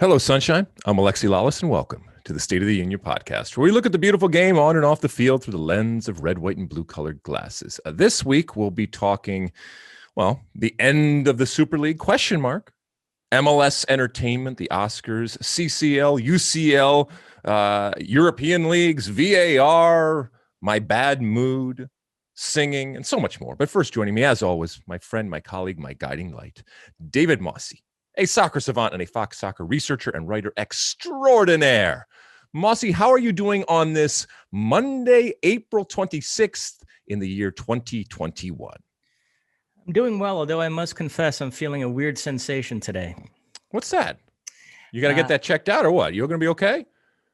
Hello, Sunshine. I'm ALEXI LALAS, and welcome to the State of the Union podcast, where we look at the beautiful game on and off the field through the lens of red, white, and blue-colored glasses. This week, we'll be talking, the end of the Super League, MLS Entertainment, the Oscars, CCL, UCL, European leagues, VAR, my bad mood, singing, and so much more. But first, joining me, as always, my friend, my colleague, my guiding light, David Mosse, a soccer savant and a Fox Soccer researcher and writer extraordinaire. Mosse, how are you doing on this Monday, April 26th in the year 2021? I'm doing well, although I must confess I'm feeling a weird sensation today. What's that? You got to get that checked out or what? You're going to be okay?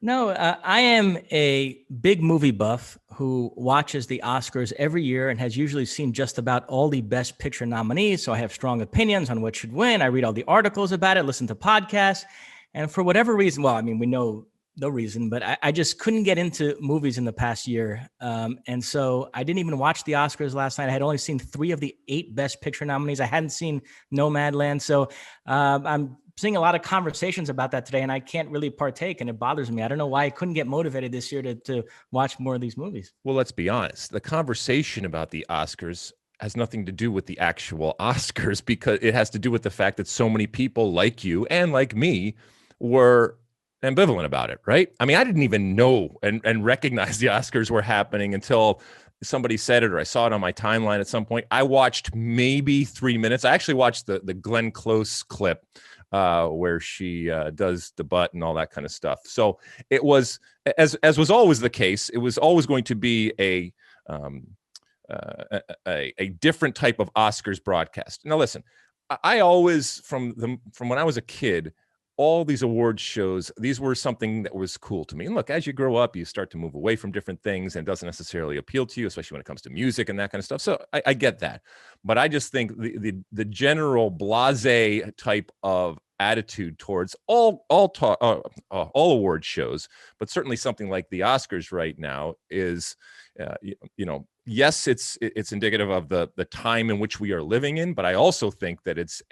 No, I am a big movie buff who watches the Oscars every year and has usually seen just about all the Best Picture nominees. So I have strong opinions on what should win. I read all the articles about it, listen to podcasts. And for whatever reason, we know no reason, but I just couldn't get into movies in the past year. And so I didn't even watch the Oscars last night. I had only seen 3 of the 8 Best Picture nominees. I hadn't seen Nomadland. So I'm seeing a lot of conversations about that today, and I can't really partake, and it bothers me. I don't know why I couldn't get motivated this year to watch more of these movies. Well, let's be honest. The conversation about the Oscars has nothing to do with the actual Oscars, because it has to do with the fact that so many people like you and like me were ambivalent about it, right? I mean, I didn't even know and recognize the Oscars were happening until somebody said it, or I saw it on my timeline at some point. I watched maybe 3 minutes. I actually watched the Glenn Close clip where she does the butt and all that kind of stuff. So it was, as was always the case, it was always going to be a different type of Oscars broadcast. Now, listen, I always, from when I was a kid, all these award shows, these were something that was cool to me. And look, as you grow up, you start to move away from different things, and it doesn't necessarily appeal to you, especially when it comes to music and that kind of stuff. So I get that. But I just think the general blasé type of attitude towards all award shows, but certainly something like the Oscars right now is, yes, it's indicative of the time in which we are living in. But I also think that it's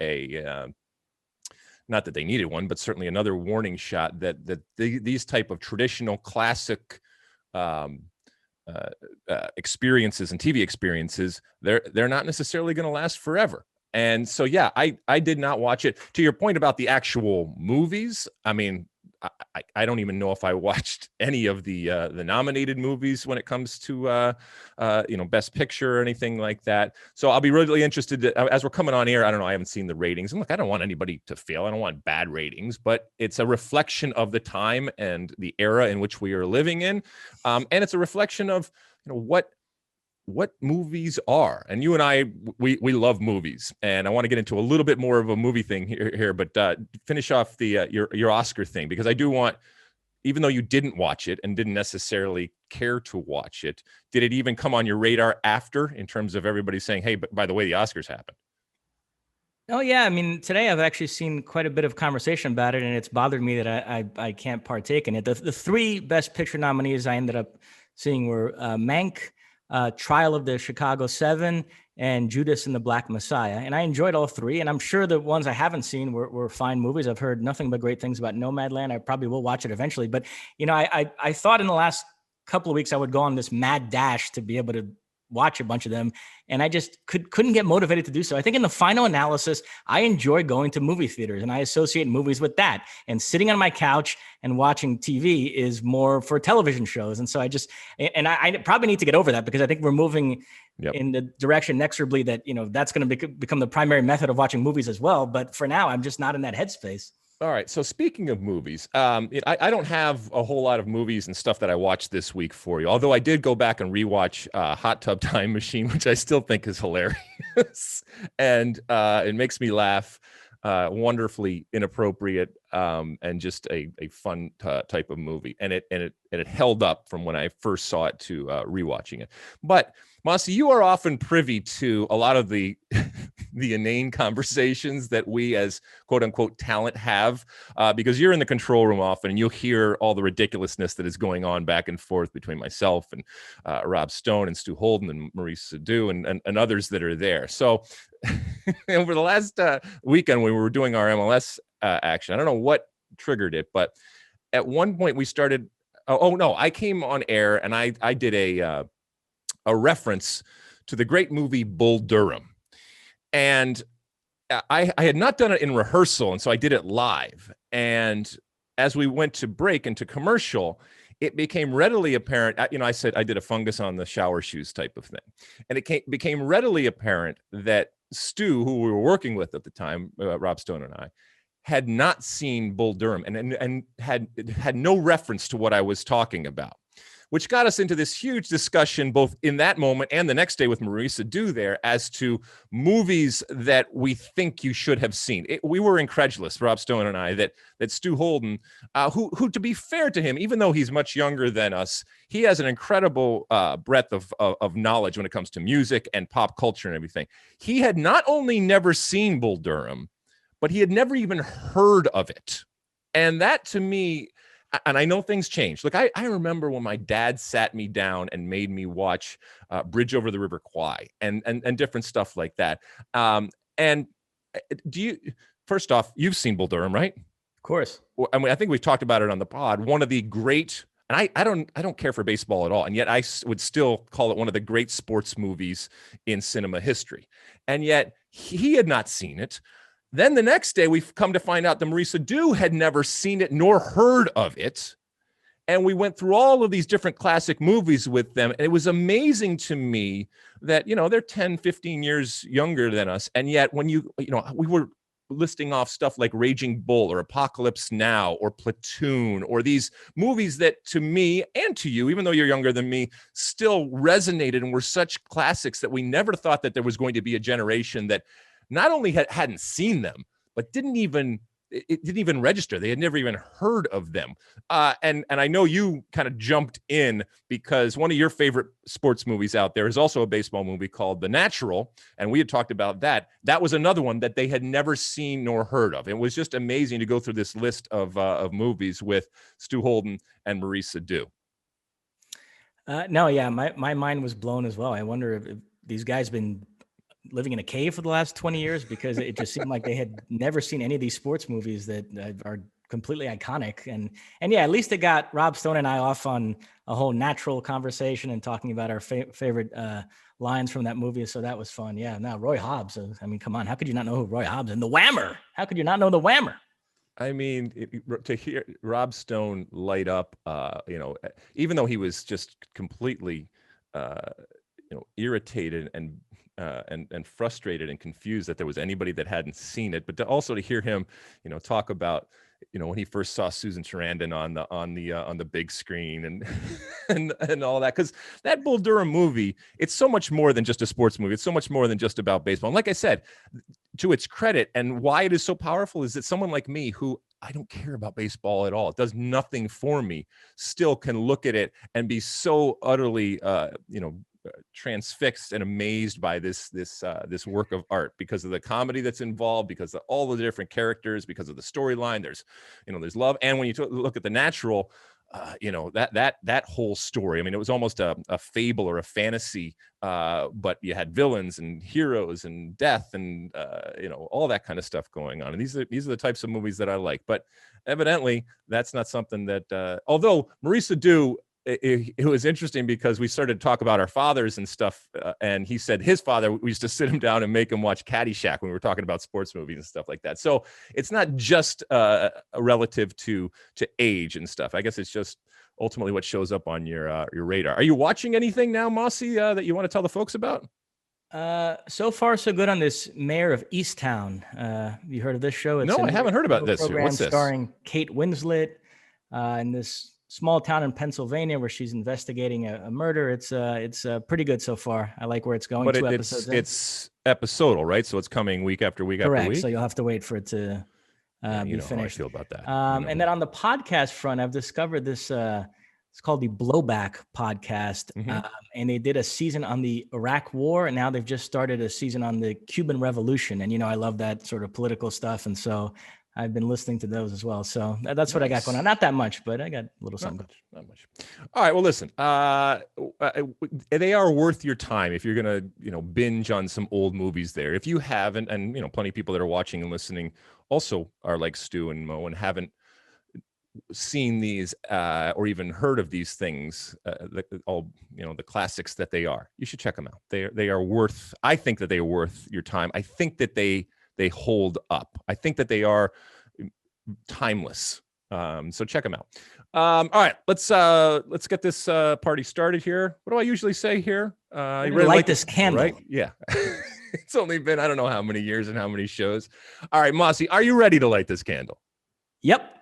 not that they needed one, but certainly another warning shot that these type of traditional classic experiences and TV experiences, they're not necessarily going to last forever. And so, yeah, I did not watch it. To your point about the actual movies, I mean, I don't even know if I watched any of the nominated movies when it comes to Best Picture or anything like that. So I'll be really interested as we're coming on air. I don't know. I haven't seen the ratings, and look, I don't want anybody to fail. I don't want bad ratings, but it's a reflection of the time and the era in which we are living in, and it's a reflection of what movies are. And you and I, we love movies, and I want to get into a little bit more of a movie thing here, but finish off the your Oscar thing, because I do want, even though you didn't watch it and didn't necessarily care to watch it, did it even come on your radar after, in terms of everybody saying, hey, but by the way, the Oscars happened? Oh, yeah. I mean, today I've actually seen quite a bit of conversation about it, and it's bothered me that I can't partake in it. The 3 Best Picture nominees I ended up seeing were Mank, Trial of the Chicago 7, and Judas and the Black Messiah. And I enjoyed all 3. And I'm sure the ones I haven't seen were fine movies. I've heard nothing but great things about Nomadland. I probably will watch it eventually. But, I thought in the last couple of weeks I would go on this mad dash to be able to watch a bunch of them, and I just couldn't get motivated to do so. I think in the final analysis, I enjoy going to movie theaters, and I associate movies with that. And sitting on my couch and watching TV is more for television shows. And so I probably need to get over that, because I think we're moving in the direction inexorably that, that's going to become the primary method of watching movies as well. But for now, I'm just not in that headspace. All right. So speaking of movies, I don't have a whole lot of movies and stuff that I watched this week for you, although I did go back and rewatch Hot Tub Time Machine, which I still think is hilarious. And it makes me laugh, wonderfully inappropriate, and just a fun type of movie. And it held up from when I first saw it to rewatching it. But Mosse, you are often privy to a lot of the inane conversations that we as quote unquote talent have, because you're in the control room often, and you'll hear all the ridiculousness that is going on back and forth between myself and Rob Stone and Stu Holden and Maurice Sadu and others that are there. So over the last weekend when we were doing our MLS action, I don't know what triggered it. But at one point we started. Oh no, I came on air and I did a reference to the great movie Bull Durham, and I had not done it in rehearsal, and so I did it live. And as we went to break and to commercial, it became readily apparent. I said I did a fungus on the shower shoes type of thing, and it became readily apparent that Stu, who we were working with at the time, Rob Stone and I, had not seen Bull Durham and had no reference to what I was talking about, which got us into this huge discussion both in that moment and the next day with Marisa Dew there as to movies that we think you should have seen. We were incredulous, Rob Stone and I, that Stu Holden, who to be fair to him, even though he's much younger than us, he has an incredible breadth of knowledge when it comes to music and pop culture and everything. He had not only never seen Bull Durham, but he had never even heard of it. And that to me, and I know things changed. Look, I remember when my dad sat me down and made me watch Bridge Over the River Kwai and different stuff like that. And first off, you've seen Bull Durham, right? Of course. I mean, I think we've talked about it on the pod. One of the great, and I don't care for baseball at all, and yet I would still call it one of the great sports movies in cinema history. And yet he had not seen it. Then the next day, we've come to find out that Marisa Dew had never seen it nor heard of it. And we went through all of these different classic movies with them. And it was amazing to me that, they're 10, 15 years younger than us. And yet when we were listing off stuff like Raging Bull or Apocalypse Now or Platoon or these movies that to me and to you, even though you're younger than me, still resonated and were such classics that we never thought that there was going to be a generation that not only hadn't seen them, but it didn't even register. They had never even heard of them. And I know you kind of jumped in because one of your favorite sports movies out there is also a baseball movie called The Natural. And we had talked about that. That was another one that they had never seen nor heard of. It was just amazing to go through this list of movies with Stu Holden and Marisa Dew. My mind was blown as well. I wonder if these guys been living in a cave for the last 20 years, because it just seemed like they had never seen any of these sports movies that are completely iconic. And yeah, at least it got Rob Stone and I off on a whole natural conversation and talking about our favorite lines from that movie. So that was fun. Yeah. Now Roy Hobbs. I mean, come on. How could you not know who Roy Hobbs and the Whammer? How could you not know the Whammer? I mean, to hear Rob Stone light up, even though he was just completely, irritated and frustrated and confused that there was anybody that hadn't seen it, but also to hear him, talk about, when he first saw Susan Sarandon on the big screen and all that, because that Bull Durham movie, it's so much more than just a sports movie. It's so much more than just about baseball. And like I said, to its credit, and why it is so powerful is that someone like me, who I don't care about baseball at all, it does nothing for me, still can look at it and be so utterly, transfixed and amazed by this work of art, because of the comedy that's involved, because of all the different characters, because of the storyline. There's love, and when you look at The Natural, that whole story. I mean, it was almost a fable or a fantasy, but you had villains and heroes and death and all that kind of stuff going on. And these are the types of movies that I like. But evidently, that's not something that. Although Marisa Dew. It was interesting because we started to talk about our fathers and stuff, and he said his father, we used to sit him down and make him watch Caddyshack when we were talking about sports movies and stuff like that. So it's not just relative to age and stuff. I guess it's just ultimately what shows up on your radar. Are you watching anything now, Mosse, that you want to tell the folks about? So far, so good on this Mayor of Easttown. You heard of this show? No, I haven't heard about this. What's this? Starring Kate Winslet in this small town in Pennsylvania where she's investigating a murder. It's pretty good so far. I like where it's going. But it's episodal, right? So it's coming week after week Correct. after week. So you'll have to wait for it to be finished. How I feel about that. And then on the podcast front, I've discovered this. It's called the Blowback Podcast, and they did a season on the Iraq War, and now they've just started a season on the Cuban Revolution. And I love that sort of political stuff, and so I've been listening to those as well. So that's what I got going on. Not that much, but I got a little something. Not much. All right. Well, listen, they are worth your time if you're going to, binge on some old movies there. If you haven't, and, plenty of people that are watching and listening also are like Stu and Mo and haven't seen these or even heard of these things, the classics that they are, you should check them out. They are worth. I think that they are worth your time. I think that they hold up. I think that they are timeless. So check them out. All right, let's get this party started here. What do I usually say here? You really light this candle, right? Yeah. It's only been, I don't know how many years and how many shows. All right, Mosse, are you ready to light this candle? Yep.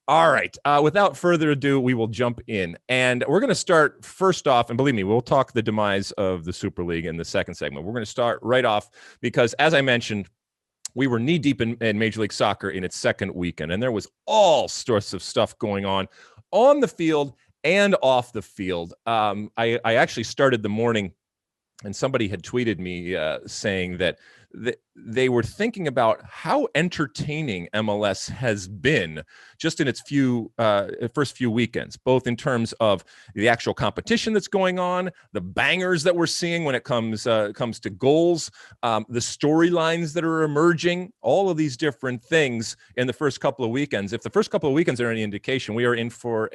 All right. Without further ado, we will jump in. And we're going to start first off, and believe me, we'll talk the demise of the Super League in the second segment. We're going to start right off because, as I mentioned, we were knee-deep in Major League Soccer in its second weekend, and there was all sorts of stuff going on the field and off the field. I actually started the morning, and somebody had tweeted me saying that they were thinking about how entertaining MLS has been just in its first few weekends, both in terms of the actual competition that's going on, the bangers that we're seeing when it comes to goals, the storylines that are emerging, all of these different things in the first couple of weekends. If the first couple of weekends are any indication, we are in for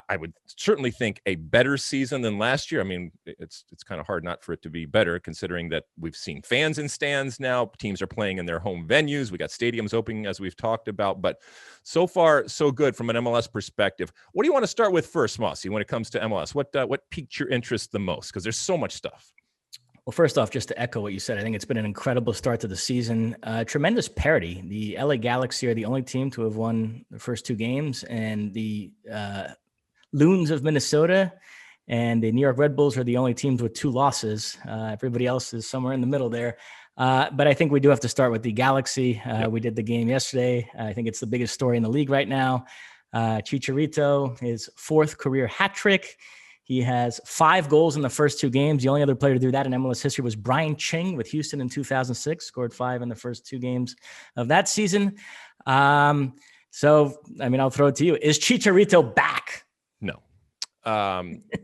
I would certainly think a better season than last year. I mean, it's kind of hard not for it to be better, considering that we've seen fans in stands now. Teams are playing in their home venues. We got stadiums opening, as we've talked about. But so far, so good from an MLS perspective. What do you want to start with first, Mosse, when it comes to MLS? What piqued your interest the most? Because there's so much stuff. Well, first off, just to echo what you said, I think it's been an incredible start to the season. Tremendous parity. The LA Galaxy are the only team to have won the first two games, and the Loons of Minnesota and the New York Red Bulls are the only teams with two losses. Everybody else is somewhere in the middle there. But I think we do have to start with the Galaxy. We did the game yesterday. I think it's the biggest story in the league right now. Chicharito, his fourth career hat trick. He has 5 goals in the first 2 games. The only other player to do that in MLS history was Brian Ching with Houston in 2006, scored 5 in the first 2 games of that season. So, I mean, I'll throw it to you. Is Chicharito back? No.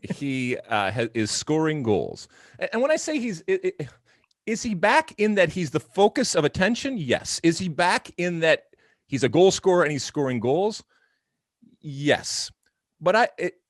He is scoring goals. And when I say is he back in that he's the focus of attention? Yes. Is he back in that he's a goal scorer and he's scoring goals? Yes. But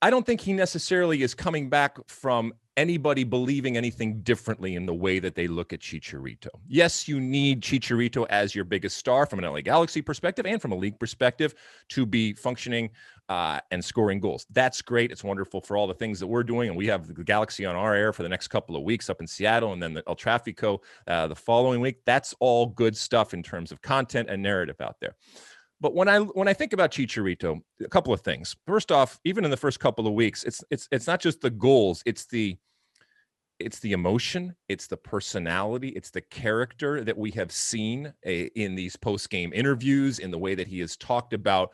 I don't think he necessarily is coming back from anybody believing anything differently in the way that they look at Chicharito. Yes, you need Chicharito as your biggest star from an LA Galaxy perspective and from a league perspective to be functioning and scoring goals. That's great. It's wonderful for all the things that we're doing. And we have the Galaxy on our air for the next couple of weeks up in Seattle and then the El Tráfico the following week. That's all good stuff in terms of content and narrative out there. But when I think about Chicharito, a couple of things. First off, even in the first couple of weeks, it's not just the goals, it's the emotion, it's the personality, it's the character that we have seen in these post-game interviews, in the way that he has talked about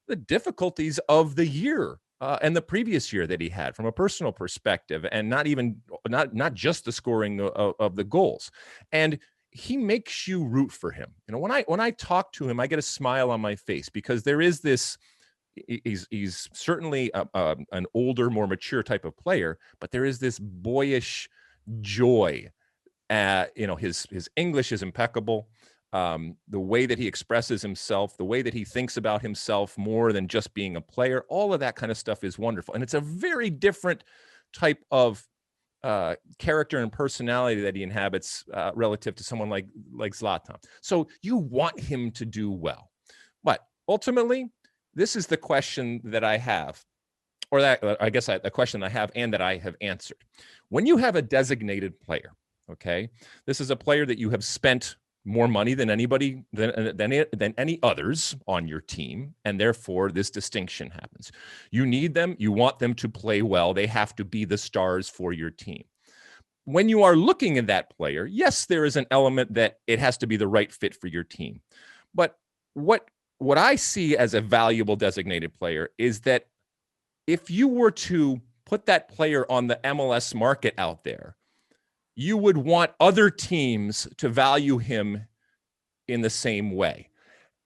the difficulties of the year and the previous year that he had from a personal perspective, and not just the scoring of the goals. And he makes you root for him. You know, when I talk to him, I get a smile on my face because there is this. He's certainly an older, more mature type of player, but there is this boyish joy. His English is impeccable. The way that he expresses himself, the way that he thinks about himself more than just being a player, all of that kind of stuff is wonderful. And it's a very different type of character and personality that he inhabits relative to someone like Zlatan. So you want him to do well. But ultimately, this is the question that I have, or that I guess the question I have and that I have answered. When you have a designated player, okay, this is a player that you have spent more money than anybody, than any others on your team, and therefore this distinction happens. You need them, you want them to play well, they have to be the stars for your team. When you are looking at that player, yes, there is an element that it has to be the right fit for your team. But what I see as a valuable designated player is that if you were to put that player on the MLS market out there, you would want other teams to value him in the same way.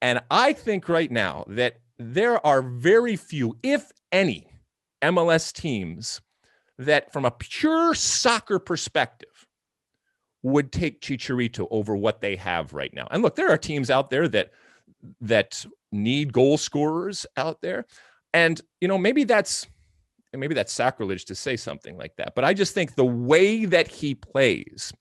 And I think right now that there are very few, if any, MLS teams that from a pure soccer perspective would take Chicharito over what they have right now. And look, there are teams out there that need goal scorers out there. And, maybe that's sacrilege to say something like that. But I just think the way that he plays,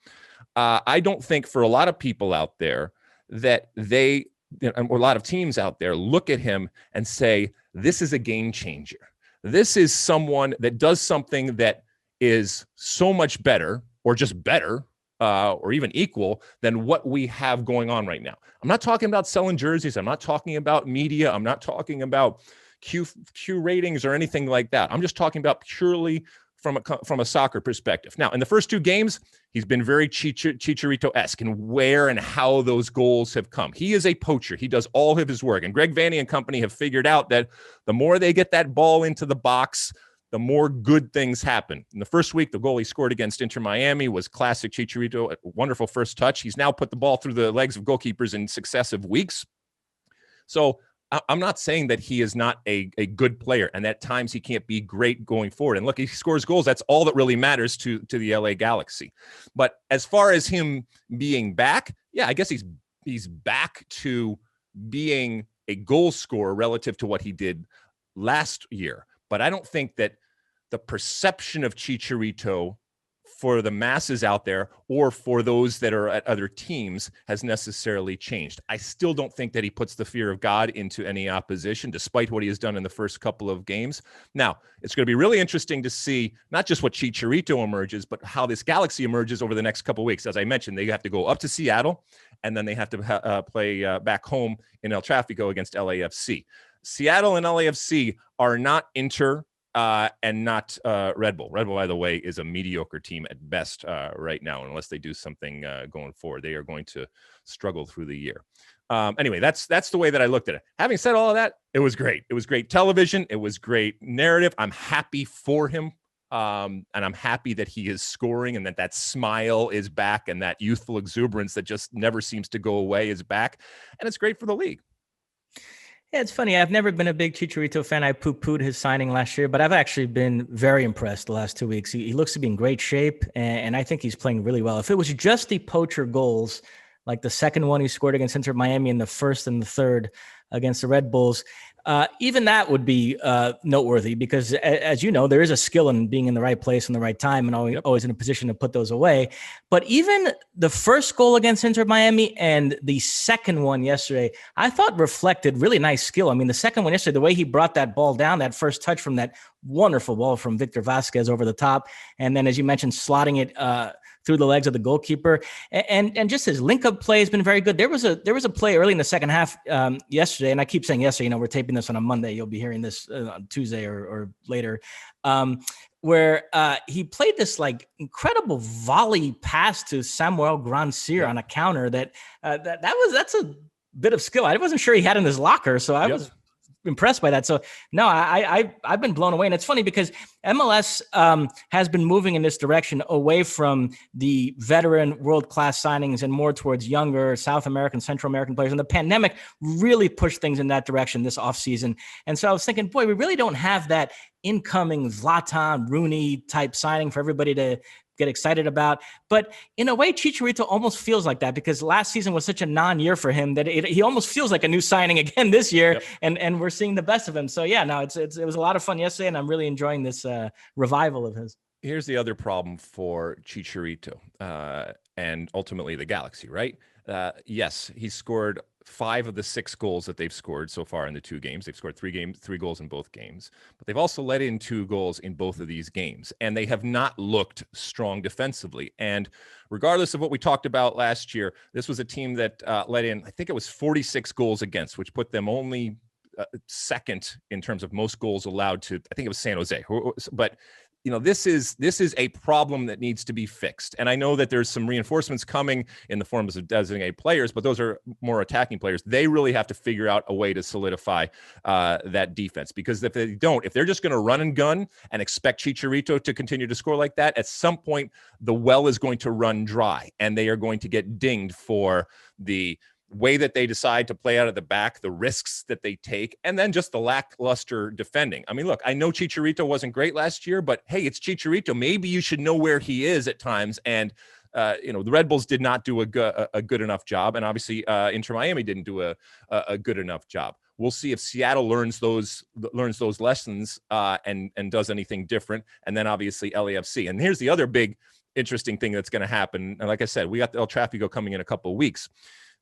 I don't think for a lot of people out there that or a lot of teams out there look at him and say, this is a game changer. This is someone that does something that is so much better, or just better, or even equal than what we have going on right now. I'm not talking about selling jerseys. I'm not talking about media. I'm not talking about Q ratings or anything like that. I'm just talking about purely from a soccer perspective. Now, in the first 2 games, he's been very Chicharito-esque in where and how those goals have come. He is a poacher. He does all of his work. And Greg Vanney and company have figured out that the more they get that ball into the box, the more good things happen. In the first week, the goal he scored against Inter Miami was classic Chicharito, a wonderful first touch. He's now put the ball through the legs of goalkeepers in successive weeks. So I'm not saying that he is not a good player and at times he can't be great going forward. And look, he scores goals. That's all that really matters to the LA Galaxy. But as far as him being back, yeah, I guess he's back to being a goal scorer relative to what he did last year. But I don't think that the perception of Chicharito for the masses out there or for those that are at other teams has necessarily changed. I still don't think that he puts the fear of God into any opposition, despite what he has done in the first couple of games. Now, it's going to be really interesting to see not just what Chicharito emerges, but how this Galaxy emerges over the next couple of weeks. As I mentioned, they have to go up to Seattle, and then they have to play back home in El Tráfico against LAFC. Seattle and LAFC are not Inter and not Red Bull. Red Bull, by the way, is a mediocre team at best right now, unless they do something going forward. They are going to struggle through the year. Anyway, that's the way that I looked at it. Having said all of that, it was great. It was great television. It was great narrative. I'm happy for him. And I'm happy that he is scoring and that smile is back and that youthful exuberance that just never seems to go away is back. And it's great for the league. Yeah, it's funny. I've never been a big Chicharito fan. I poo-pooed his signing last year, but I've actually been very impressed the last 2 weeks. He looks to be in great shape, and I think he's playing really well. If it was just the poacher goals, like the second one he scored against Inter Miami and the first and the third against the Red Bulls, even that would be noteworthy because, as you know, there is a skill in being in the right place in the right time and always in a position to put those away. But even the first goal against Inter Miami and the second one yesterday, I thought reflected really nice skill. I mean, the second one yesterday, the way he brought that ball down, that first touch from that wonderful ball from Victor Vasquez over the top, and then, as you mentioned, slotting it through the legs of the goalkeeper, and just his link-up play has been very good. There was a play early in the second half yesterday, and I keep saying yesterday. We're taping this on a Monday. You'll be hearing this on Tuesday or later, where he played this like incredible volley pass to Samuel Grandsir on a counter that's a bit of skill. I wasn't sure he had in his locker, so I was impressed by that. So no, I've been blown away. And it's funny because MLS has been moving in this direction away from the veteran world-class signings and more towards younger South American, Central American players. And the pandemic really pushed things in that direction this offseason. And so I was thinking, boy, we really don't have that incoming Zlatan, Rooney type signing for everybody to get excited about. But in a way, Chicharito almost feels like that because last season was such a non-year for him that he almost feels like a new signing again this year. Yep. And we're seeing the best of him. So yeah, no, it was a lot of fun yesterday, and I'm really enjoying this revival of his. Here's the other problem for Chicharito and ultimately the Galaxy, right? Yes, he scored 5 of the 6 goals that they've scored so far in the 2 games. They've scored 3 goals in both games, but they've also let in 2 goals in both of these games, and they have not looked strong defensively. And regardless of what we talked about last year, this was a team that let in, I think it was 46 goals against, which put them only second in terms of most goals allowed to, I think it was San Jose. But this is a problem that needs to be fixed. And I know that there's some reinforcements coming in the forms of designated players, but those are more attacking players. They really have to figure out a way to solidify that defense, because if they don't, if they're just going to run and gun and expect Chicharito to continue to score like that, at some point the well is going to run dry and they are going to get dinged for the way that they decide to play out of the back, the risks that they take, and then just the lackluster defending. I mean, look, I know Chicharito wasn't great last year, but hey, it's Chicharito. Maybe you should know where he is at times. And, the Red Bulls did not do a good enough job. And obviously Inter Miami didn't do a good enough job. We'll see if Seattle learns those lessons and does anything different. And then obviously LAFC. And here's the other big interesting thing that's going to happen. And like I said, we got the El Tráfico coming in a couple of weeks.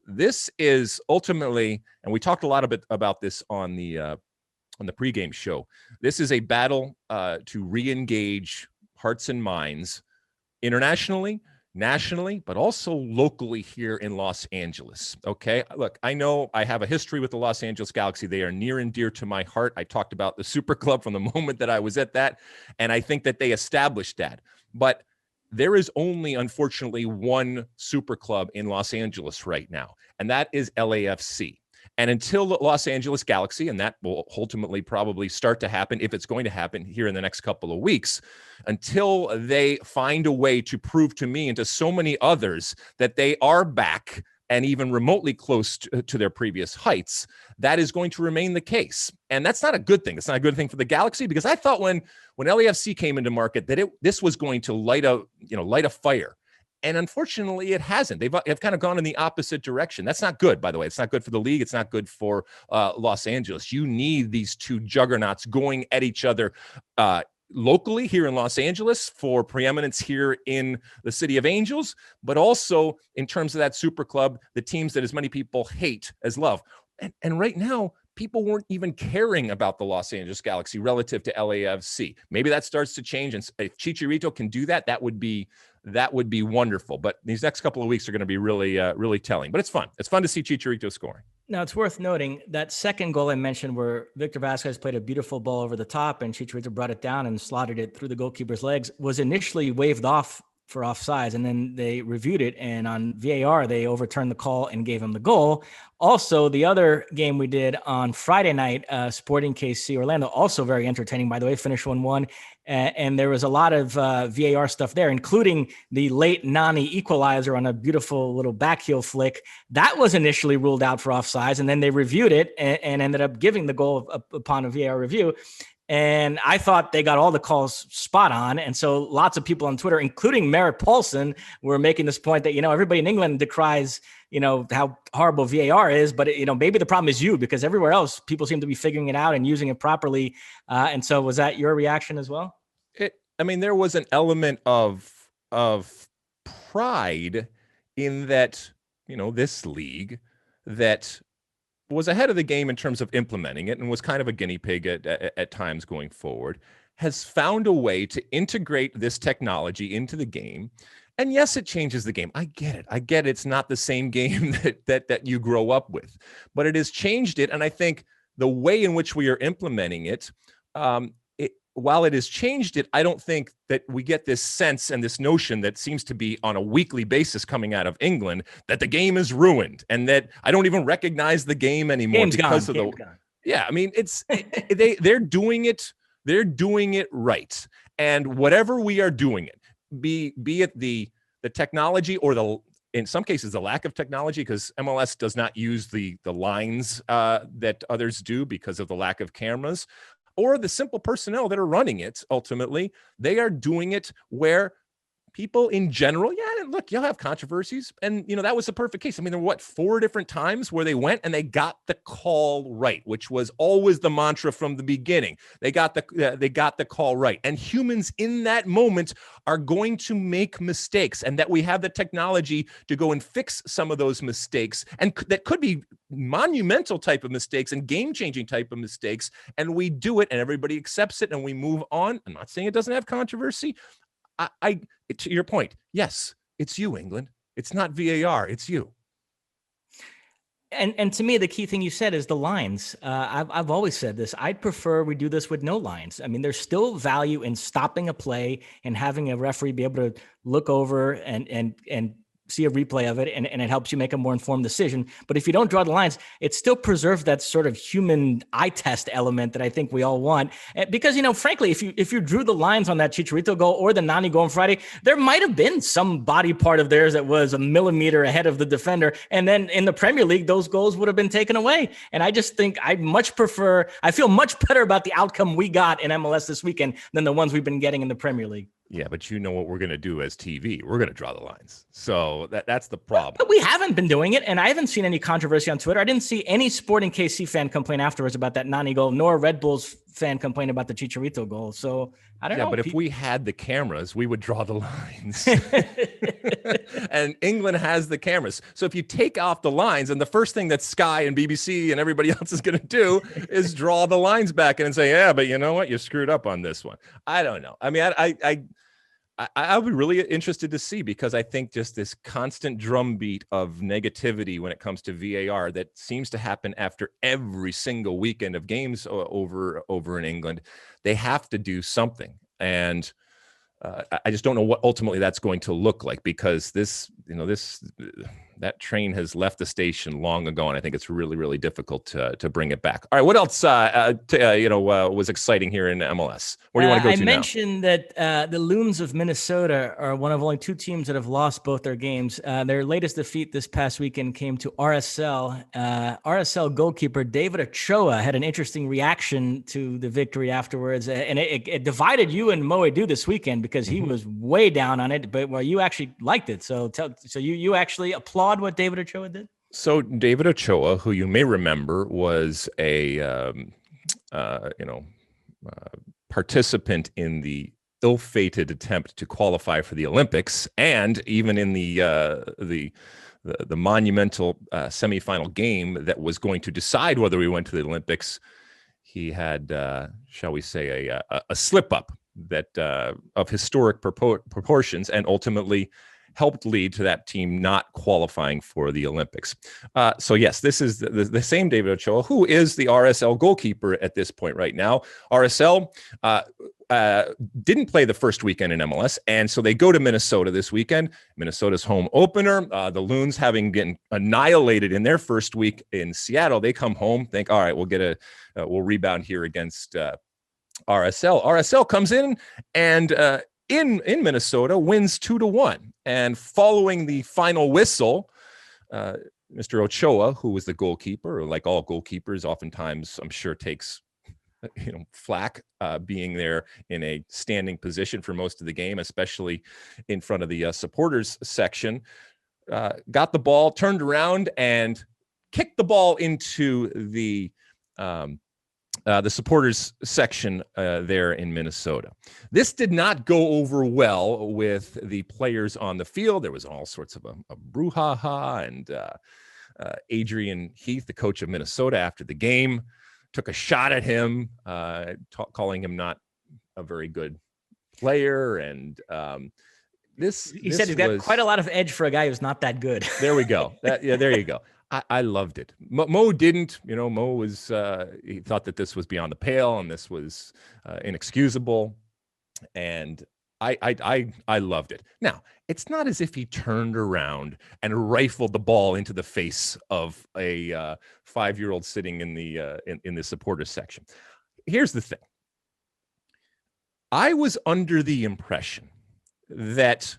This is ultimately, and we talked a lot about this on the pregame show. This is a battle to re-engage hearts and minds internationally, nationally, but also locally here in Los Angeles. Okay, look, I know I have a history with the Los Angeles Galaxy. They are near and dear to my heart. I talked about the Super Club from the moment that I was at that, and I think that they established that. But there is only, unfortunately, one super club in Los Angeles right now, and that is LAFC. And until the Los Angeles Galaxy, and that will ultimately probably start to happen if it's going to happen here in the next couple of weeks, until they find a way to prove to me and to so many others that they are back and even remotely close to their previous heights, that is going to remain the case. And that's not a good thing. It's not a good thing for the Galaxy, because I thought when LAFC came into market that this was going to light a fire. And unfortunately, it hasn't. They've kind of gone in the opposite direction. That's not good, by the way. It's not good for the league. It's not good for Los Angeles. You need these two juggernauts going at each other locally here in Los Angeles for preeminence here in the City of Angels, but also in terms of that super club, the teams that as many people hate as love. And right now, people weren't even caring about the Los Angeles Galaxy relative to LAFC. Maybe that starts to change. And if Chicharito can do that, that would be wonderful. But these next couple of weeks are going to be really telling. But it's fun. It's fun to see Chicharito scoring. Now, it's worth noting that second goal I mentioned where Victor Vasquez played a beautiful ball over the top and Chicharito brought it down and slotted it through the goalkeeper's legs was initially waved off for offsides, and then they reviewed it, and on VAR, they overturned the call and gave him the goal. Also, the other game we did on Friday night, Sporting KC Orlando, also very entertaining, by the way, finished 1-1. And there was a lot of VAR stuff there, including the late Nani equalizer on a beautiful little backheel flick. That was initially ruled out for offsides, and then they reviewed it and ended up giving the goal upon a VAR review. And I thought they got all the calls spot on. And so lots of people on Twitter, including Merritt Paulson, were making this point that, everybody in England decries, how horrible VAR is. But, maybe the problem is you, because everywhere else, people seem to be figuring it out and using it properly. And so was that your reaction as well? There was an element of pride in that, this league that was ahead of the game in terms of implementing it and was kind of a guinea pig at times going forward, has found a way to integrate this technology into the game. And yes, it changes the game. I get it. It's not the same game that you grow up with, but it has changed it. And I think the way in which we are implementing it, while it has changed it, I don't think that we get this sense and this notion that seems to be on a weekly basis coming out of England that the game is ruined and that I don't even recognize the game anymore. Game's gone. Yeah, it's they're doing it. They're doing it right. And whatever we are doing it, be it the technology or in some cases the lack of technology, because MLS does not use the lines that others do because of the lack of cameras, or the simple personnel that are running it. Ultimately, they are doing it where people in general, look, you'll have controversies. And, that was the perfect case. There were 4 different times where they went and they got the call right, which was always the mantra from the beginning. They got the call right. And humans in that moment are going to make mistakes, and that we have the technology to go and fix some of those mistakes. And that could be monumental type of mistakes and game-changing type of mistakes. And we do it and everybody accepts it and we move on. I'm not saying it doesn't have controversy. To your point, yes, it's you, England. It's not VAR. It's you. And to me, the key thing you said is the lines. I've always said this. I'd prefer we do this with no lines. There's still value in stopping a play and having a referee be able to look over and see a replay of it, and it helps you make a more informed decision. But if you don't draw the lines, it still preserves that sort of human eye test element that I think we all want. Because, frankly, if you drew the lines on that Chicharito goal or the Nani goal on Friday, there might have been some body part of theirs that was a millimeter ahead of the defender. And then in the Premier League, those goals would have been taken away. And I just think I feel much better about the outcome we got in MLS this weekend than the ones we've been getting in the Premier League. Yeah, but you know what we're going to do as TV? We're going to draw the lines. So that's the problem. But we haven't been doing it, and I haven't seen any controversy on Twitter. I didn't see any Sporting KC fan complain afterwards about that Nani goal, nor Red Bulls fan complain about the Chicharito goal. So I don't know. Yeah, but if we had the cameras, we would draw the lines. And England has the cameras. So if you take off the lines, and the first thing that Sky and BBC and everybody else is going to do is draw the lines back in and say, yeah, but you know what? You screwed up on this one. I don't know. I mean, I would be really interested to see, because I think just this constant drumbeat of negativity when it comes to VAR that seems to happen after every single weekend of games over in England, they have to do something. And I just don't know what ultimately that's going to look like, because that train has left the station long ago, and I think it's really, really difficult to bring it back. All right, what else was exciting here in MLS? Where do you want to go to now? I mentioned that the Loons of Minnesota are one of only 2 teams that have lost both their games. Their latest defeat this past weekend came to RSL. RSL goalkeeper David Ochoa had an interesting reaction to the victory afterwards, and it divided you and Moe this weekend, because he was way down on it, but you actually liked it. So you actually applaud what David Ochoa did? So David Ochoa, who you may remember was a participant in the ill-fated attempt to qualify for the Olympics, and even in the monumental semifinal game that was going to decide whether we went to the Olympics, he had, shall we say, a slip-up that of historic proportions, and ultimately helped lead to that team not qualifying for the Olympics. So yes, this is the same David Ochoa, who is the RSL goalkeeper at this point right now. RSL didn't play the first weekend in MLS, and so they go to Minnesota this weekend. Minnesota's home opener. The Loons, having been annihilated in their first week in Seattle, they come home, think, all right, we'll rebound here against RSL. RSL comes in and in Minnesota wins 2-1. And following the final whistle, Mr. Ochoa, who was the goalkeeper, like all goalkeepers, oftentimes I'm sure takes flack being there in a standing position for most of the game, especially in front of the supporters section, got the ball, turned around, and kicked the ball into the supporters section there in Minnesota. This did not go over well with the players on the field. There was all sorts of a brouhaha, and Adrian Heath, the coach of Minnesota, after the game, took a shot at him, calling him not a very good player. And he said he's got quite a lot of edge for a guy who's not that good. There we go. There you go. I loved it. Mo didn't. Mo was he thought that this was beyond the pale and this was inexcusable, and I loved it. Now, it's not as if he turned around and rifled the ball into the face of a 5-year-old sitting in the supporters section. Here's the thing. I was under the impression that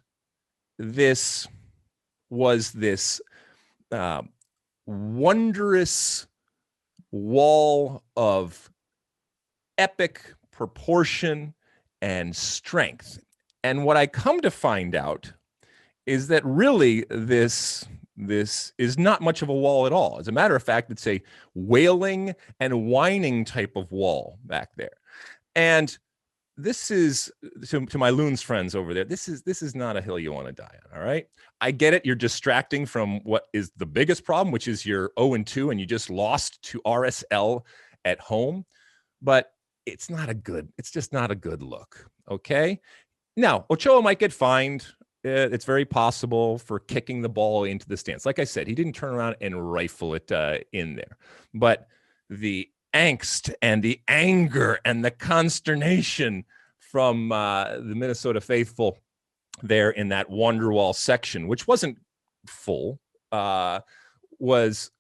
this was this wondrous wall of epic proportion and strength. And what I come to find out is that really this is not much of a wall at all. As a matter of fact, it's a wailing and whining type of wall back there. And this is, to my Loons friends over there, this is not a hill you want to die on, all right? I get it. You're distracting from what is the biggest problem, which is you're 0-2 and you just lost to RSL at home. But it's just not a good look, okay? Now, Ochoa might get fined. It's very possible for kicking the ball into the stands. Like I said, he didn't turn around and rifle it in there. But the angst and the anger and the consternation from the Minnesota faithful there in that Wonderwall section, which wasn't full, was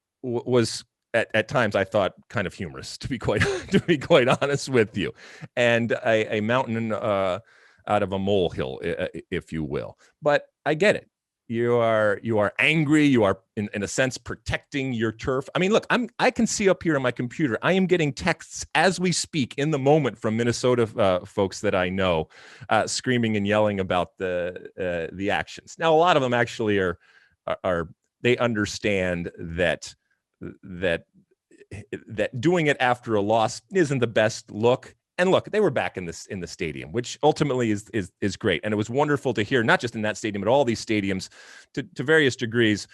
at times, I thought, kind of humorous, to be quite honest with you, and a mountain out of a molehill, if you will. But I get it. you are angry. You are in a sense protecting your turf. I mean, look, I can see up here on my computer. I am getting texts as we speak in the moment from Minnesota folks that I know, screaming and yelling about the actions. Now, a lot of them actually are they understand that doing it after a loss isn't the best look. And look, they were back in the stadium, which ultimately is great. And it was wonderful to hear, not just in that stadium, but all these stadiums to various degrees,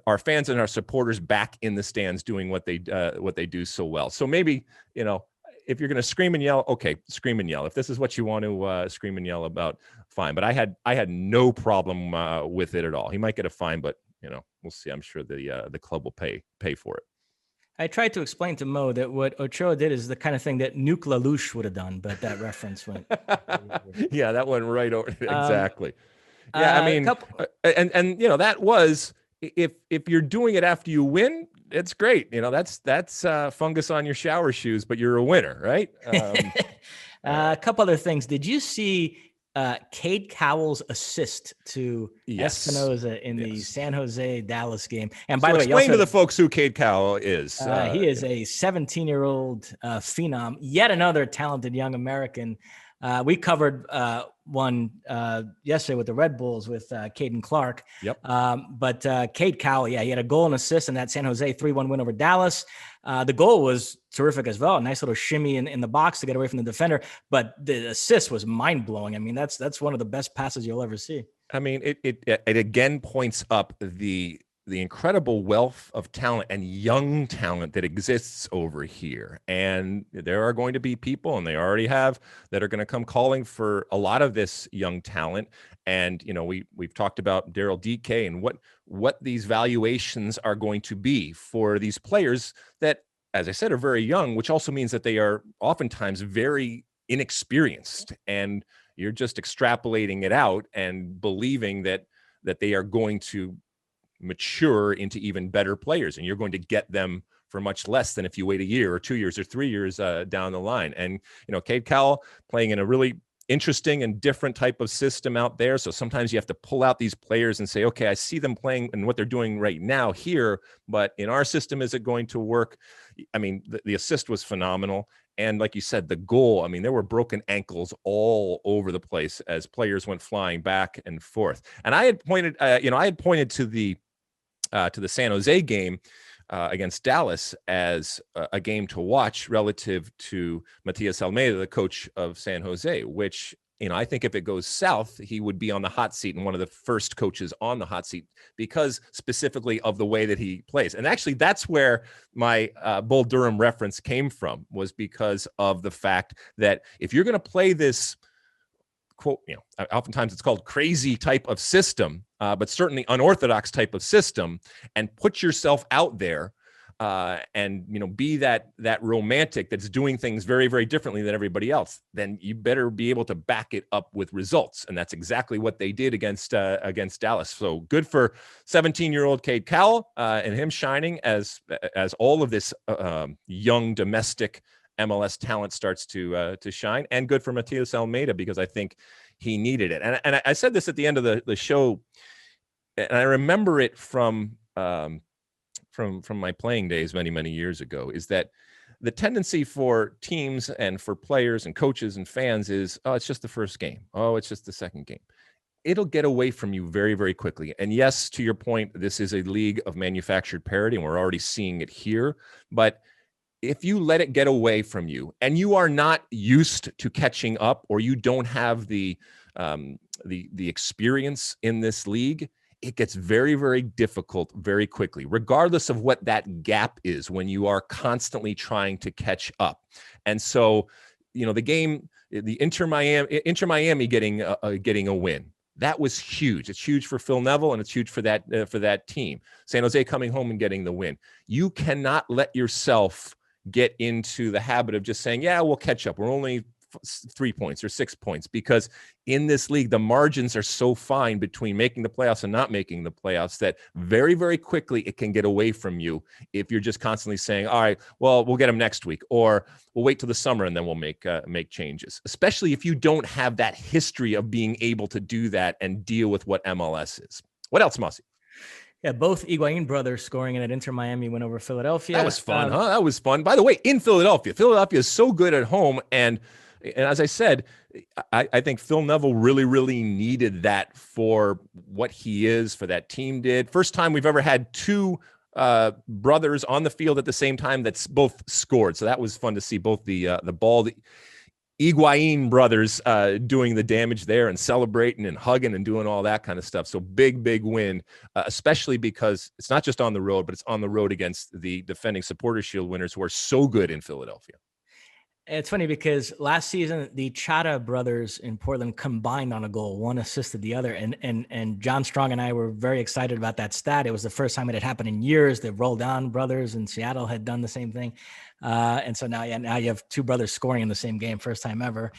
our fans and our supporters back in the stands doing what they do so well. So maybe, if you're going to scream and yell, okay, scream and yell. If this is what you want to scream and yell about, fine. But I had no problem with it at all. He might get a fine, but we'll see. I'm sure the club will pay for it. I tried to explain to Mo that what Ochoa did is the kind of thing that Nuke LaLoosh would have done, but that reference went. Yeah, that went right over. Exactly. Yeah, I mean, and that was, if you're doing it after you win, it's great. That's fungus on your shower shoes, but you're a winner, right? A couple other things. Did you see Cade Cowell's assist to Espinoza in the San Jose Dallas game? And by the way, explain to the folks who Cade Cowell is. He is a 17-year-old phenom, yet another talented young American. We covered one yesterday with the Red Bulls with Caden Clark. Yep. But Cade Cowell, he had a goal and assist in that San Jose 3-1 win over Dallas. The goal was terrific as well. A nice little shimmy in the box to get away from the defender. But the assist was mind-blowing. I mean, that's one of the best passes you'll ever see. I mean, it again points up the incredible wealth of talent and young talent that exists over here. And there are going to be people, and they already have, that are going to come calling for a lot of this young talent. And, we've talked about Daryl DK and what these valuations are going to be for these players that, as I said, are very young, which also means that they are oftentimes very inexperienced. And you're just extrapolating it out and believing that they are going to mature into even better players, and you're going to get them for much less than if you wait a year or 2 years or 3 years down the line. And Cade Cowell playing in a really interesting and different type of system out there. So sometimes you have to pull out these players and say, okay, I see them playing and what they're doing right now here, but in our system, is it going to work? I mean, the assist was phenomenal. And like you said, the goal, I mean, there were broken ankles all over the place as players went flying back and forth. And I had pointed, to the San Jose game against Dallas as a game to watch relative to Matias Almeida, the coach of San Jose, which, I think if it goes south, he would be on the hot seat and one of the first coaches on the hot seat because specifically of the way that he plays. And actually, that's where my Bull Durham reference came from, was because of the fact that if you're going to play this, quote, oftentimes it's called crazy type of system, but certainly unorthodox type of system, and put yourself out there and be that romantic that's doing things very, very differently than everybody else, then you better be able to back it up with results. And that's exactly what they did against Dallas. So good for 17-year-old Cade Cowell and him shining as all of this young domestic MLS talent starts to shine, and good for Matias Almeida because I think he needed it. And I said this at the end of the show, and I remember it from my playing days many, many years ago, is that the tendency for teams and for players and coaches and fans is, oh, it's just the first game. Oh, it's just the second game. It'll get away from you very, very quickly. And yes, to your point, this is a league of manufactured parity, and we're already seeing it here. But if you let it get away from you and you are not used to catching up, or you don't have the experience in this league, it gets very, very difficult very quickly, regardless of what that gap is when you are constantly trying to catch up. And so, the game, the Inter Miami getting a win, that was huge. It's huge for Phil Neville, and it's huge for that team. San Jose coming home and getting the win. You cannot let yourself get into the habit of just saying, yeah, we'll catch up. We're only 3 points or 6 points, because in this league, the margins are so fine between making the playoffs and not making the playoffs that very, very quickly it can get away from you if you're just constantly saying, all right, well, we'll get them next week, or we'll wait till the summer and then we'll make changes, especially if you don't have that history of being able to do that and deal with what MLS is. What else, Mosse? Yeah, both Higuain brothers scoring in an Inter Miami win over Philadelphia. That was fun, huh? That was fun. By the way, in Philadelphia is so good at home. And as I said, I think Phil Neville really, really needed that for what he is, for that team did. First time we've ever had two brothers on the field at the same time that's both scored. So that was fun to see both the Higuain brothers doing the damage there and celebrating and hugging and doing all that kind of stuff. So big, big win, especially because it's not just on the road, but it's on the road against the defending Supporters Shield winners who are so good in Philadelphia. It's funny because last season, the Chata brothers in Portland combined on a goal. One assisted the other. And John Strong and I were very excited about that stat. It was the first time it had happened in years. The Roll Down brothers in Seattle had done the same thing. And so now you have two brothers scoring in the same game, first time ever.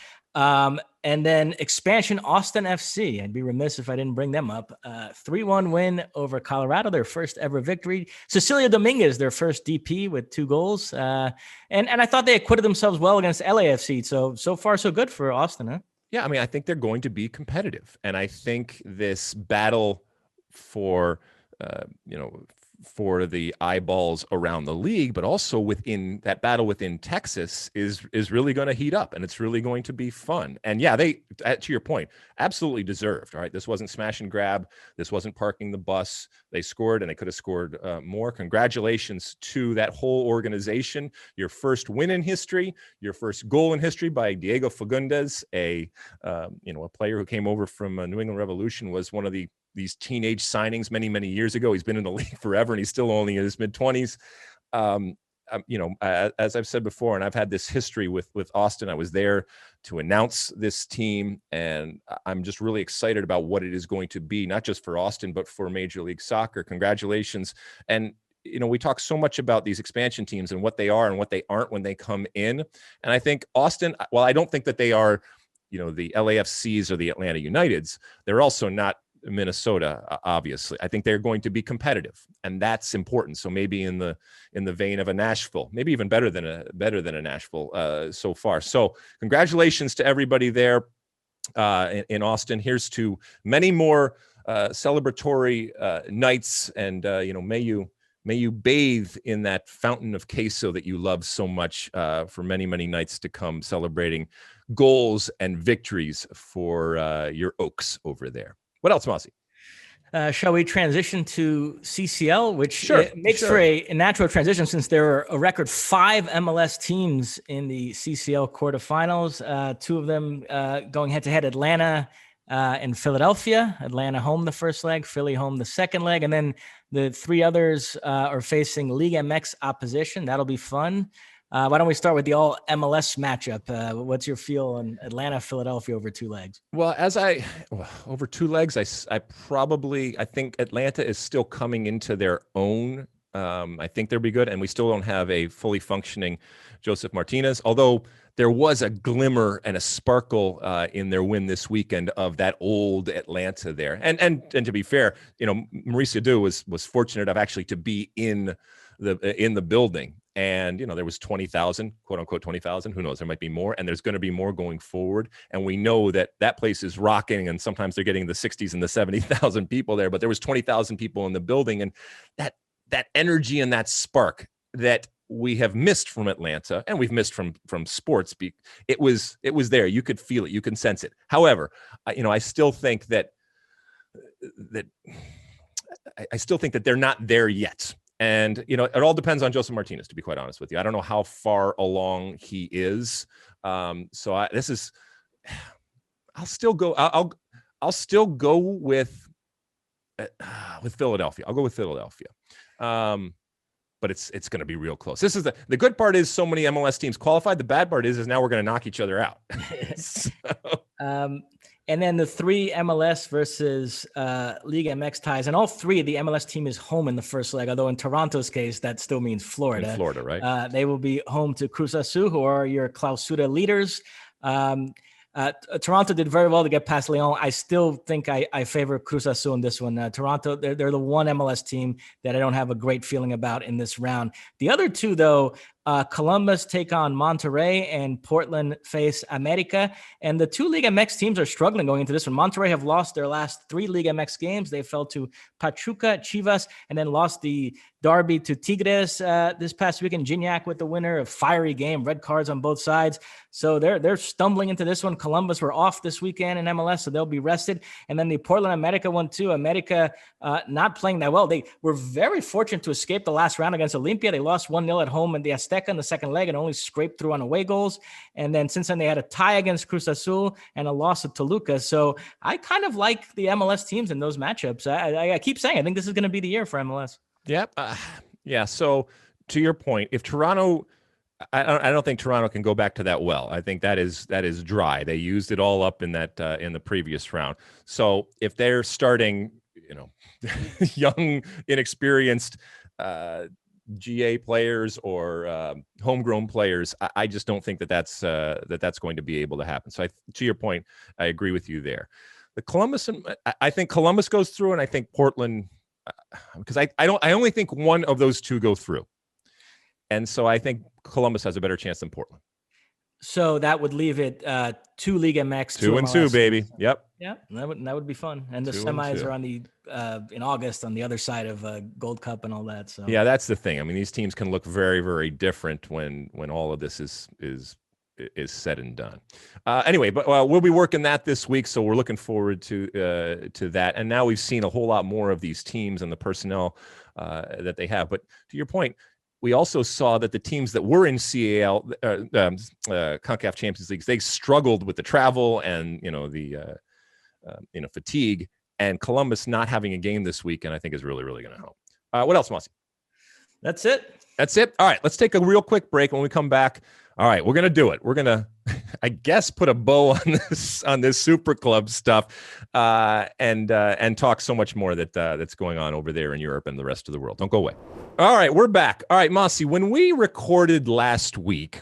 And then expansion Austin FC. I'd be remiss if I didn't bring them up. 3-1 win over Colorado, their first ever victory. Cecilia Dominguez, their first DP with 2 goals. And I thought they acquitted themselves well against LAFC. So far, so good for Austin, huh? Yeah, I mean, I think they're going to be competitive. And I think this battle for, for the eyeballs around the league, but also within that battle within Texas is really going to heat up, and it's really going to be fun. And yeah, they, to your point, absolutely deserved. All right, this wasn't smash and grab. This wasn't parking the bus. They scored, and they could have scored more. Congratulations to that whole organization. Your first win in history, your first goal in history by Diego Fagundes, a player who came over from New England Revolution, was one of these teenage signings many years ago. He's been in the league forever, and he's still only in his mid-20s. As I've said before, and I've had this history with Austin, I was there to announce this team, and I'm just really excited about what it is going to be, not just for Austin, but for Major League Soccer. Congratulations. And we talk so much about these expansion teams and what they are and what they aren't when they come in. And I think Austin, while I don't think that they are, the LAFCs or the Atlanta Uniteds, they're also not Minnesota, obviously. I think they're going to be competitive, and that's important. So maybe in the vein of a Nashville, maybe even better than a Nashville so far. So congratulations to everybody there in Austin. Here's to many more celebratory nights, and may you bathe in that fountain of queso that you love so much for many nights to come, celebrating goals and victories for your Oaks over there. What else, Mosse? Shall we transition to CCL, which makes sure. for a natural transition since there are a record 5 MLS teams in the CCL quarterfinals, 2 of them going head-to-head, Atlanta and Philadelphia. Atlanta home the first leg, Philly home the second leg, and then the 3 others are facing Liga MX opposition. That'll be fun. Why don't we start with the all MLS matchup? What's your feel on Atlanta, Philadelphia over 2 legs? Well, over 2 legs, I think Atlanta is still coming into their own. I think they'll be good, and we still don't have a fully functioning Joseph Martinez, although there was a glimmer and a sparkle in their win this weekend of that old Atlanta there. And to be fair, Mauricio Adu was fortunate enough actually to be in the building. And, there was 20,000, quote unquote, 20,000. Who knows? There might be more. And there's going to be more going forward. And we know that place is rocking. And sometimes they're getting the 60s and the 70,000 people there. But there was 20,000 people in the building. And that energy and that spark that we have missed from Atlanta, and we've missed from sports, it was there. You could feel it. You can sense it. However, I still think that they're not there yet. And, it all depends on Joseph Martinez, to be quite honest with you. I don't know how far along he is. I'll still go with Philadelphia. I'll go with Philadelphia. But it's going to be real close. This is the good part is so many MLS teams qualified. The bad part is now we're going to knock each other out. And then the 3 MLS versus Liga MX ties, and all 3 of the MLS team is home in the first leg. Although in Toronto's case, that still means Florida. In Florida, right? They will be home to Cruz Azul, who are your Clausura leaders. Toronto did very well to get past Lyon. I still think I favor Cruz Azul in this one. Toronto, they're the one MLS team that I don't have a great feeling about in this round. The other two, though, Columbus take on Monterrey and Portland face America. And the two Liga MX teams are struggling going into this one. Monterrey have lost their last 3 Liga MX games. They fell to Pachuca, Chivas, and then lost the derby to Tigres this past weekend. Gignac with the winner, a fiery game, red cards on both sides. So they're stumbling into this one. Columbus were off this weekend in MLS, so they'll be rested. And then the Portland America one too. America not playing that well. They were very fortunate to escape the last round against Olimpia. They lost 1-0 at home in the Azteca in the second leg and only scraped through on away goals. And then since then they had a tie against Cruz Azul and a loss at Toluca. So I kind of like the MLS teams in those matchups. I keep saying I think this is going to be the year for MLS. Yep. Yeah. So to your point, if Toronto, I don't think Toronto can go back to that well. I think that is dry. They used it all up in that in the previous round. So if they're starting, young, inexperienced GA players or homegrown players, I just don't think that's going to be able to happen. So to your point, I agree with you there. The Columbus, I think Columbus goes through, and I think Portland, because I only think one of those two go through. And so I think Columbus has a better chance than Portland. So that would leave it 2 Liga MX, 2 and 2, baby. Yep. Yeah, that would be fun. And the semis are on the in August on the other side of Gold Cup and all that. So yeah, that's the thing. I mean, these teams can look very, very different when all of this is said and done. Anyway, but we'll be working that this week, so we're looking forward to that. And now we've seen a whole lot more of these teams and the personnel that they have. But to your point, we also saw that the teams that were in CONCACAF Champions League, they struggled with the travel and the fatigue. And Columbus not having a game this weekend, I think, is really, really going to help. What else, Mosse? That's it. That's it. All right, let's take a real quick break. When we come back, all right, we're going to do it. We're going to, I guess, put a bow on this Super Club stuff and talk so much more that's going on over there in Europe and the rest of the world. Don't go away. All right, we're back. All right, Mosse, when we recorded last week,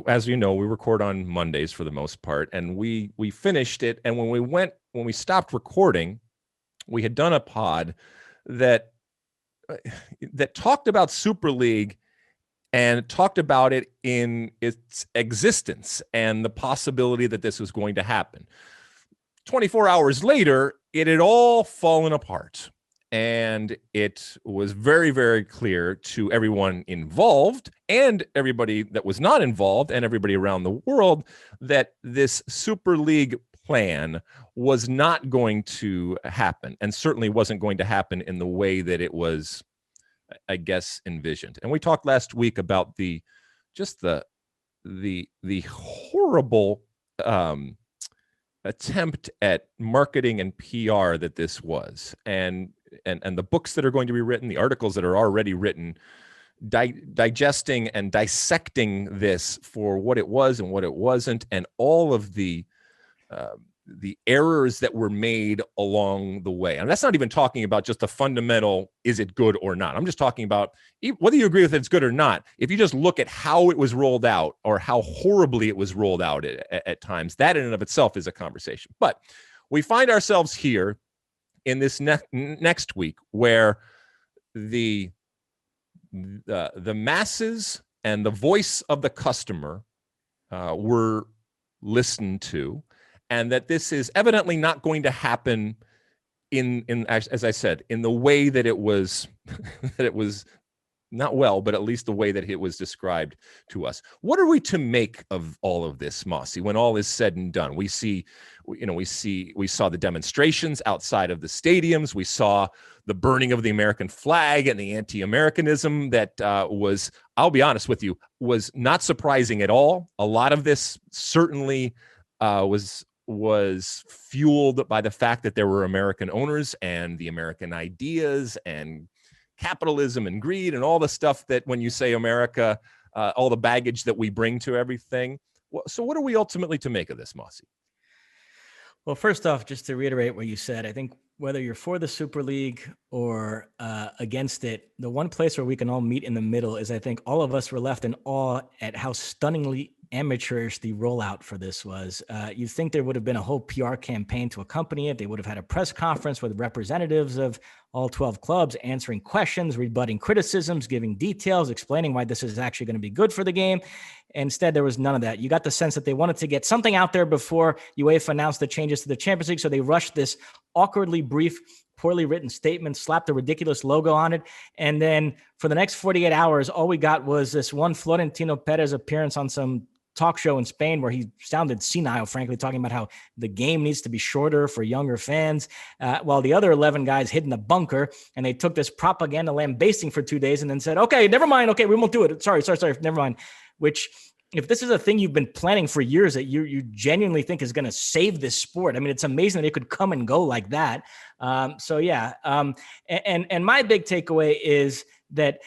as you know, we record on Mondays for the most part, and we finished it. And when we stopped recording, we had done a pod that talked about Super League and talked about it in its existence and the possibility that this was going to happen. 24 hours later, it had all fallen apart. And it was very, very clear to everyone involved and everybody that was not involved and everybody around the world that this Super League plan was not going to happen, and certainly wasn't going to happen in the way that it was, I guess, envisioned. And we talked last week about the horrible attempt at marketing and PR that this was, and the books that are going to be written, the articles that are already written, digesting and dissecting this for what it was and what it wasn't, and all of the errors that were made along the way. And that's not even talking about just the fundamental, is it good or not? I'm just talking about whether you agree with it's good or not. If you just look at how it was rolled out or how horribly it was rolled out at times, that in and of itself is a conversation. But we find ourselves here in this next week where the masses and the voice of the customer were listened to, and that this is evidently not going to happen in as I said, in the way that it was that it was not well, but at least the way that it was described to us. What are we to make of all of this, Mosse, when all is said and done? We saw the demonstrations outside of the stadiums. We saw the burning of the American flag and the anti-Americanism that was, I'll be honest with you, was not surprising at all. A lot of this certainly was fueled by the fact that there were American owners and the American ideas and capitalism and greed and all the stuff that when you say America, all the baggage that we bring to everything. So what are we ultimately to make of this, Mosse? Well, first off, just to reiterate what you said, I think whether you're for the Super League or against it, the one place where we can all meet in the middle is I think all of us were left in awe at how stunningly amateurish the rollout for this was. You'd think there would have been a whole PR campaign to accompany it. They would have had a press conference with representatives of all 12 clubs answering questions, rebutting criticisms, giving details, explaining why this is actually going to be good for the game. Instead, there was none of that. You got the sense that they wanted to get something out there before UEFA announced the changes to the Champions League, so they rushed this awkwardly brief, poorly written statement, slapped a ridiculous logo on it, and then for the next 48 hours, all we got was this one Florentino Perez appearance on some talk show in Spain where he sounded senile, frankly, talking about how the game needs to be shorter for younger fans, while the other 11 guys hid in a bunker, and they took this propaganda lambasting for 2 days and then said, okay, never mind. Okay, we won't do it. Sorry, never mind. Which, if this is a thing you've been planning for years that you genuinely think is going to save this sport, I mean, it's amazing that it could come and go like that. And my big takeaway is that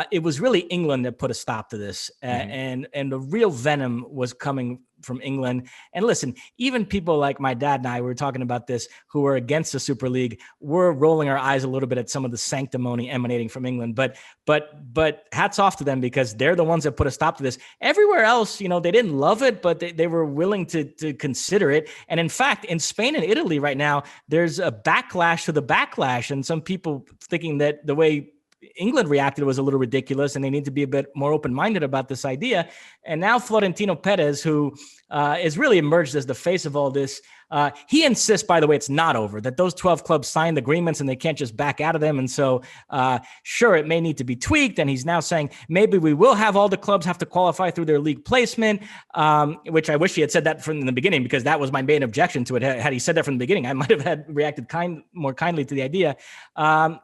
it was really England that put a stop to this, and the real venom was coming from England. And listen, even people like my dad and I were talking about this, who were against the Super League, were rolling our eyes a little bit at some of the sanctimony emanating from England. But hats off to them, because they're the ones that put a stop to this. Everywhere else, they didn't love it, but they were willing to consider it. And in fact, in Spain and Italy right now, there's a backlash to the backlash, and some people thinking that the way England reacted was a little ridiculous, and they need to be a bit more open-minded about this idea. And now Florentino Perez, who is really emerged as the face of all this, he insists, by the way, it's not over, that those 12 clubs signed agreements and they can't just back out of them. And so, sure, it may need to be tweaked. And he's now saying maybe we will have all the clubs have to qualify through their league placement, which I wish he had said that from the beginning, because that was my main objection to it. Had he said that from the beginning, I might have reacted more kindly to the idea.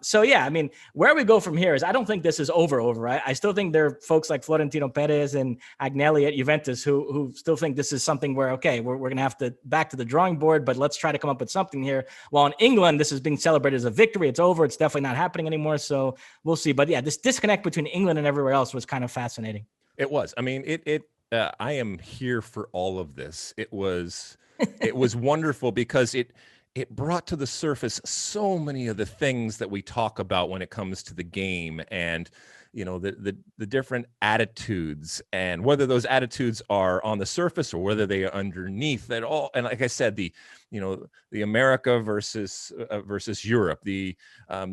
So yeah, I mean, where we go from here is, I don't think this is over. I still think there are folks like Florentino Perez and Agnelli at Juventus who still think this is something where, okay, we're going to have to back to the drawing board, but let's try to come up with something here. While in England, this is being celebrated as a victory. It's over. It's definitely not happening anymore. So we'll see. But yeah, this disconnect between England and everywhere else was kind of fascinating. It was. I mean, I am here for all of this. It was wonderful, because it brought to the surface so many of the things that we talk about when it comes to the game, and the different attitudes, and whether those attitudes are on the surface or whether they are underneath at all. And like I said, the America versus Europe, the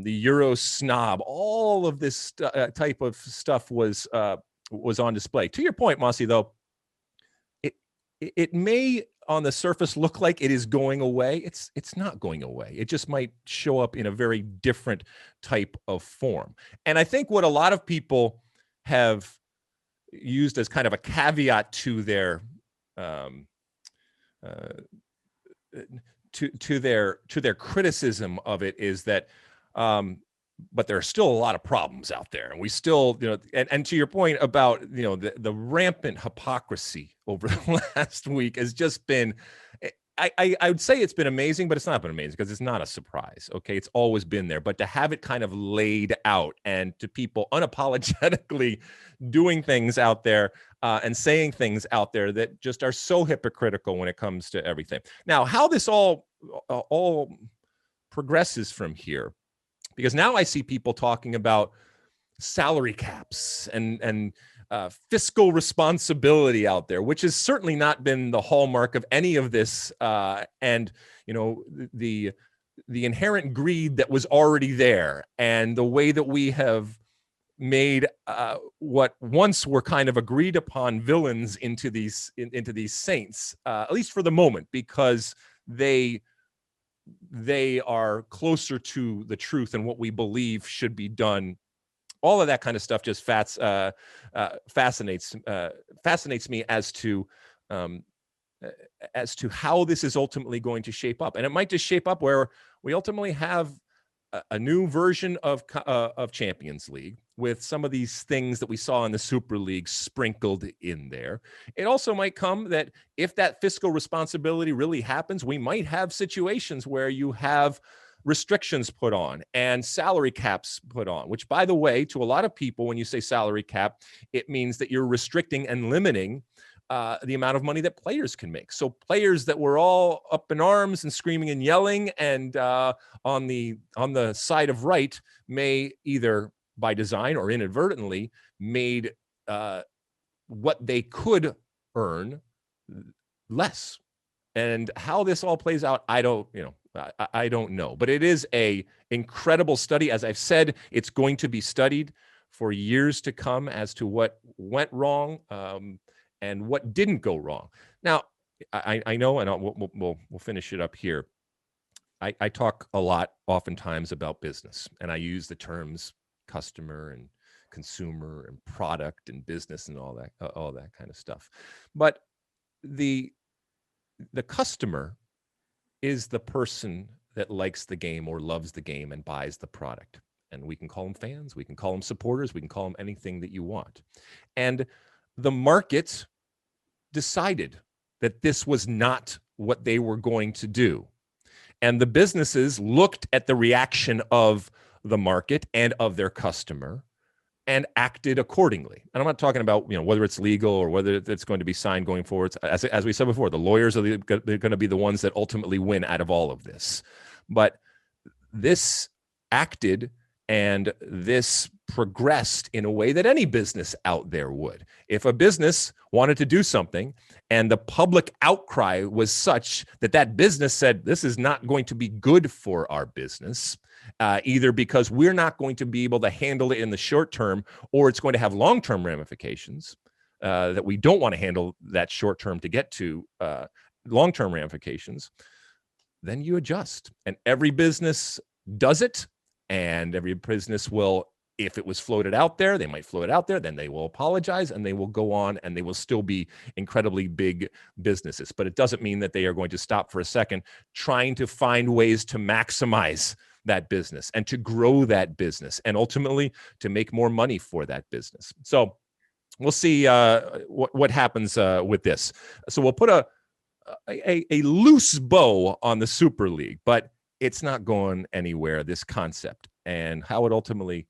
Euro snob, all of this type of stuff was on display. To your point, Mosse, though, it may on the surface look like it is going away. It's not going away. It just might show up in a very different type of form. And I think what a lot of people have used as kind of a caveat to their to their criticism of it is that but there are still a lot of problems out there, and we still, and to your point about, the rampant hypocrisy over the last week has just been, I would say it's been amazing, but it's not been amazing because it's not a surprise. Okay. It's always been there, but to have it kind of laid out, and to people unapologetically doing things out there and saying things out there that just are so hypocritical when it comes to everything. Now, how this all progresses from here, because now I see people talking about salary caps and fiscal responsibility out there, which has certainly not been the hallmark of any of this. And the inherent greed that was already there, and the way that we have made what once were kind of agreed upon villains into these saints, at least for the moment, because they are closer to the truth and what we believe should be done. All of that kind of stuff just fascinates me as to how this is ultimately going to shape up. And it might just shape up where we ultimately have a new version of Champions League with some of these things that we saw in the Super League sprinkled in there. It also might come that if that fiscal responsibility really happens, we might have situations where you have restrictions put on and salary caps put on, which, by the way, to a lot of people, when you say salary cap, it means that you're restricting and limiting the amount of money that players can make. So players that were all up in arms and screaming and yelling and on the side of right may either by design or inadvertently made what they could earn less. And how this all plays out, I don't know. But it is a incredible study. As I've said, it's going to be studied for years to come as to what went wrong and what didn't go wrong. Now, I know, and we'll finish it up here. I talk a lot, oftentimes, about business, and I use the terms customer and consumer and product and business and all that kind of stuff. But the customer is the person that likes the game or loves the game and buys the product. And we can call them fans, we can call them supporters, we can call them anything that you want. And the market decided that this was not what they were going to do. And the businesses looked at the reaction of the market and of their customer and acted accordingly. And I'm not talking about, whether it's legal or whether it's going to be signed going forward. As we said before, the lawyers they're going to be the ones that ultimately win out of all of this. But this acted and this progressed in a way that any business out there would. If a business wanted to do something and the public outcry was such that that business said, this is not going to be good for our business, either because we're not going to be able to handle it in the short term, or it's going to have long-term ramifications that we don't want to handle that short term to get to long-term ramifications, then you adjust. And every business does it. And every business will, if it was floated out there, they might float it out there, then they will apologize and they will go on and they will still be incredibly big businesses. But it doesn't mean that they are going to stop for a second trying to find ways to maximize that business and to grow that business and ultimately to make more money for that business. So we'll see what happens with this. So we'll put a loose bow on the Super League, but it's not going anywhere, this concept. And how it ultimately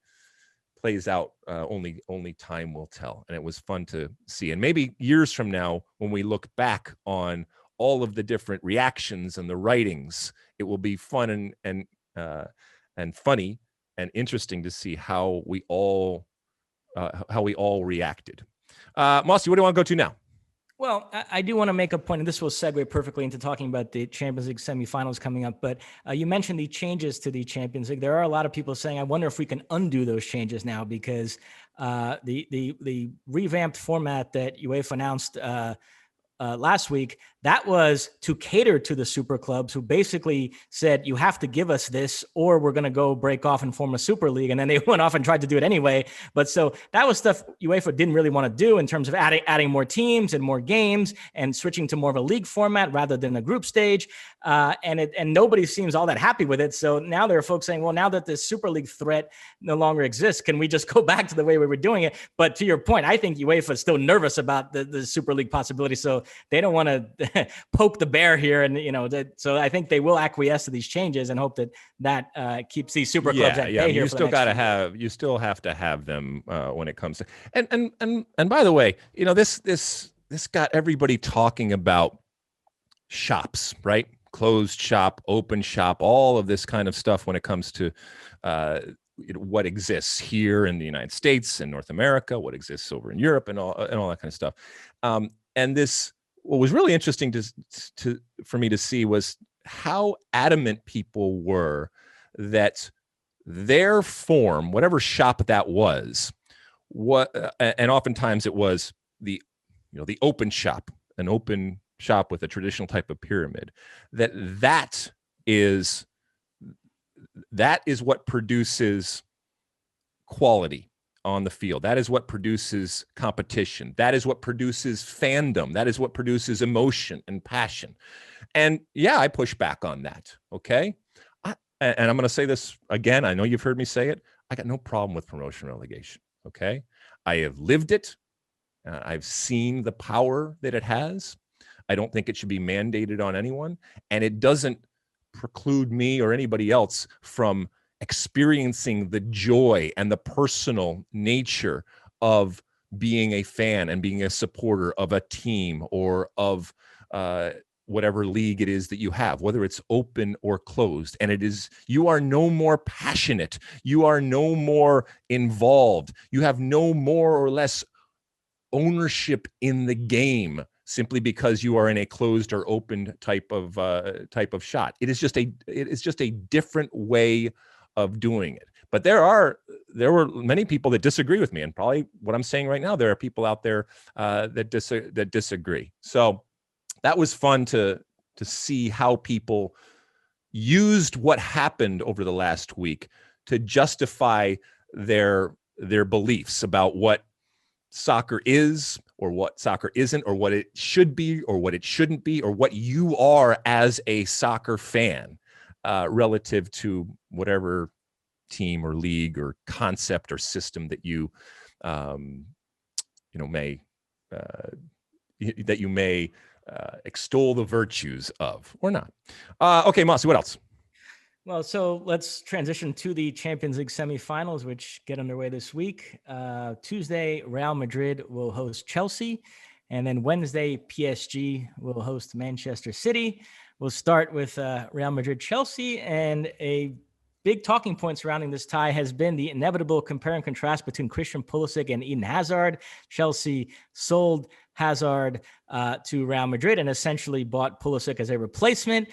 plays out, only time will tell. And it was fun to see. And maybe years from now, when we look back on all of the different reactions and the writings, it will be fun and funny and interesting to see how we all reacted. Mosse, what do you want to go to now? Well, I do want to make a point, and this will segue perfectly into talking about the Champions League semifinals coming up. But you mentioned the changes to the Champions League. There are a lot of people saying, I wonder if we can undo those changes now, because the revamped format that UEFA announced last week, that was to cater to the super clubs who basically said, you have to give us this or we're going to go break off and form a super league. And then they went off and tried to do it anyway. But so that was stuff UEFA didn't really want to do in terms of adding more teams and more games and switching to more of a league format rather than a group stage. And nobody seems all that happy with it. So now there are folks saying, well, now that the Super League threat no longer exists, can we just go back to the way we were doing it? But to your point, I think UEFA is still nervous about the Super League possibility. So they don't want to poke the bear here. And, so I think they will acquiesce to these changes and hope that keeps these super clubs at bay here. You still have to have them when it comes to, and by the way, this got everybody talking about shops, right? Closed shop, open shop, all of this kind of stuff when it comes to what exists here in the United States and North America, what exists over in Europe, and all that kind of stuff. And this, what was really interesting for me to see was how adamant people were that their form, whatever shop that was, and oftentimes it was the open shop, an open shop with a traditional type of pyramid, that is what produces quality on the field. That is what produces competition. That is what produces fandom. That is what produces emotion and passion. And yeah, I push back on that. Okay. And I'm going to say this again. I know you've heard me say it. I got no problem with promotion relegation. Okay. I have lived it. I've seen the power that it has. I don't think it should be mandated on anyone. And it doesn't preclude me or anybody else from experiencing the joy and the personal nature of being a fan and being a supporter of a team or of whatever league it is that you have, whether it's open or closed. And you are no more passionate. You are no more involved. You have no more or less ownership in the game simply because you are in a closed or open type of shot. It is just a different way of doing it. But there were many people that disagree with me, and probably what I'm saying right now, there are people out there that disagree. So that was fun to see how people used what happened over the last week to justify their beliefs about what soccer is or what soccer isn't, or what it should be or what it shouldn't be, or what you are as a soccer fan relative to whatever team or league or concept or system that you may extol the virtues of or not. Okay, Mosse, what else? Well, so let's transition to the Champions League semifinals, which get underway this week. Tuesday, Real Madrid will host Chelsea. And then Wednesday, PSG will host Manchester City. We'll start with Real Madrid-Chelsea. And a big talking point surrounding this tie has been the inevitable compare and contrast between Christian Pulisic and Eden Hazard. Chelsea sold Hazard to Real Madrid and essentially bought Pulisic as a replacement.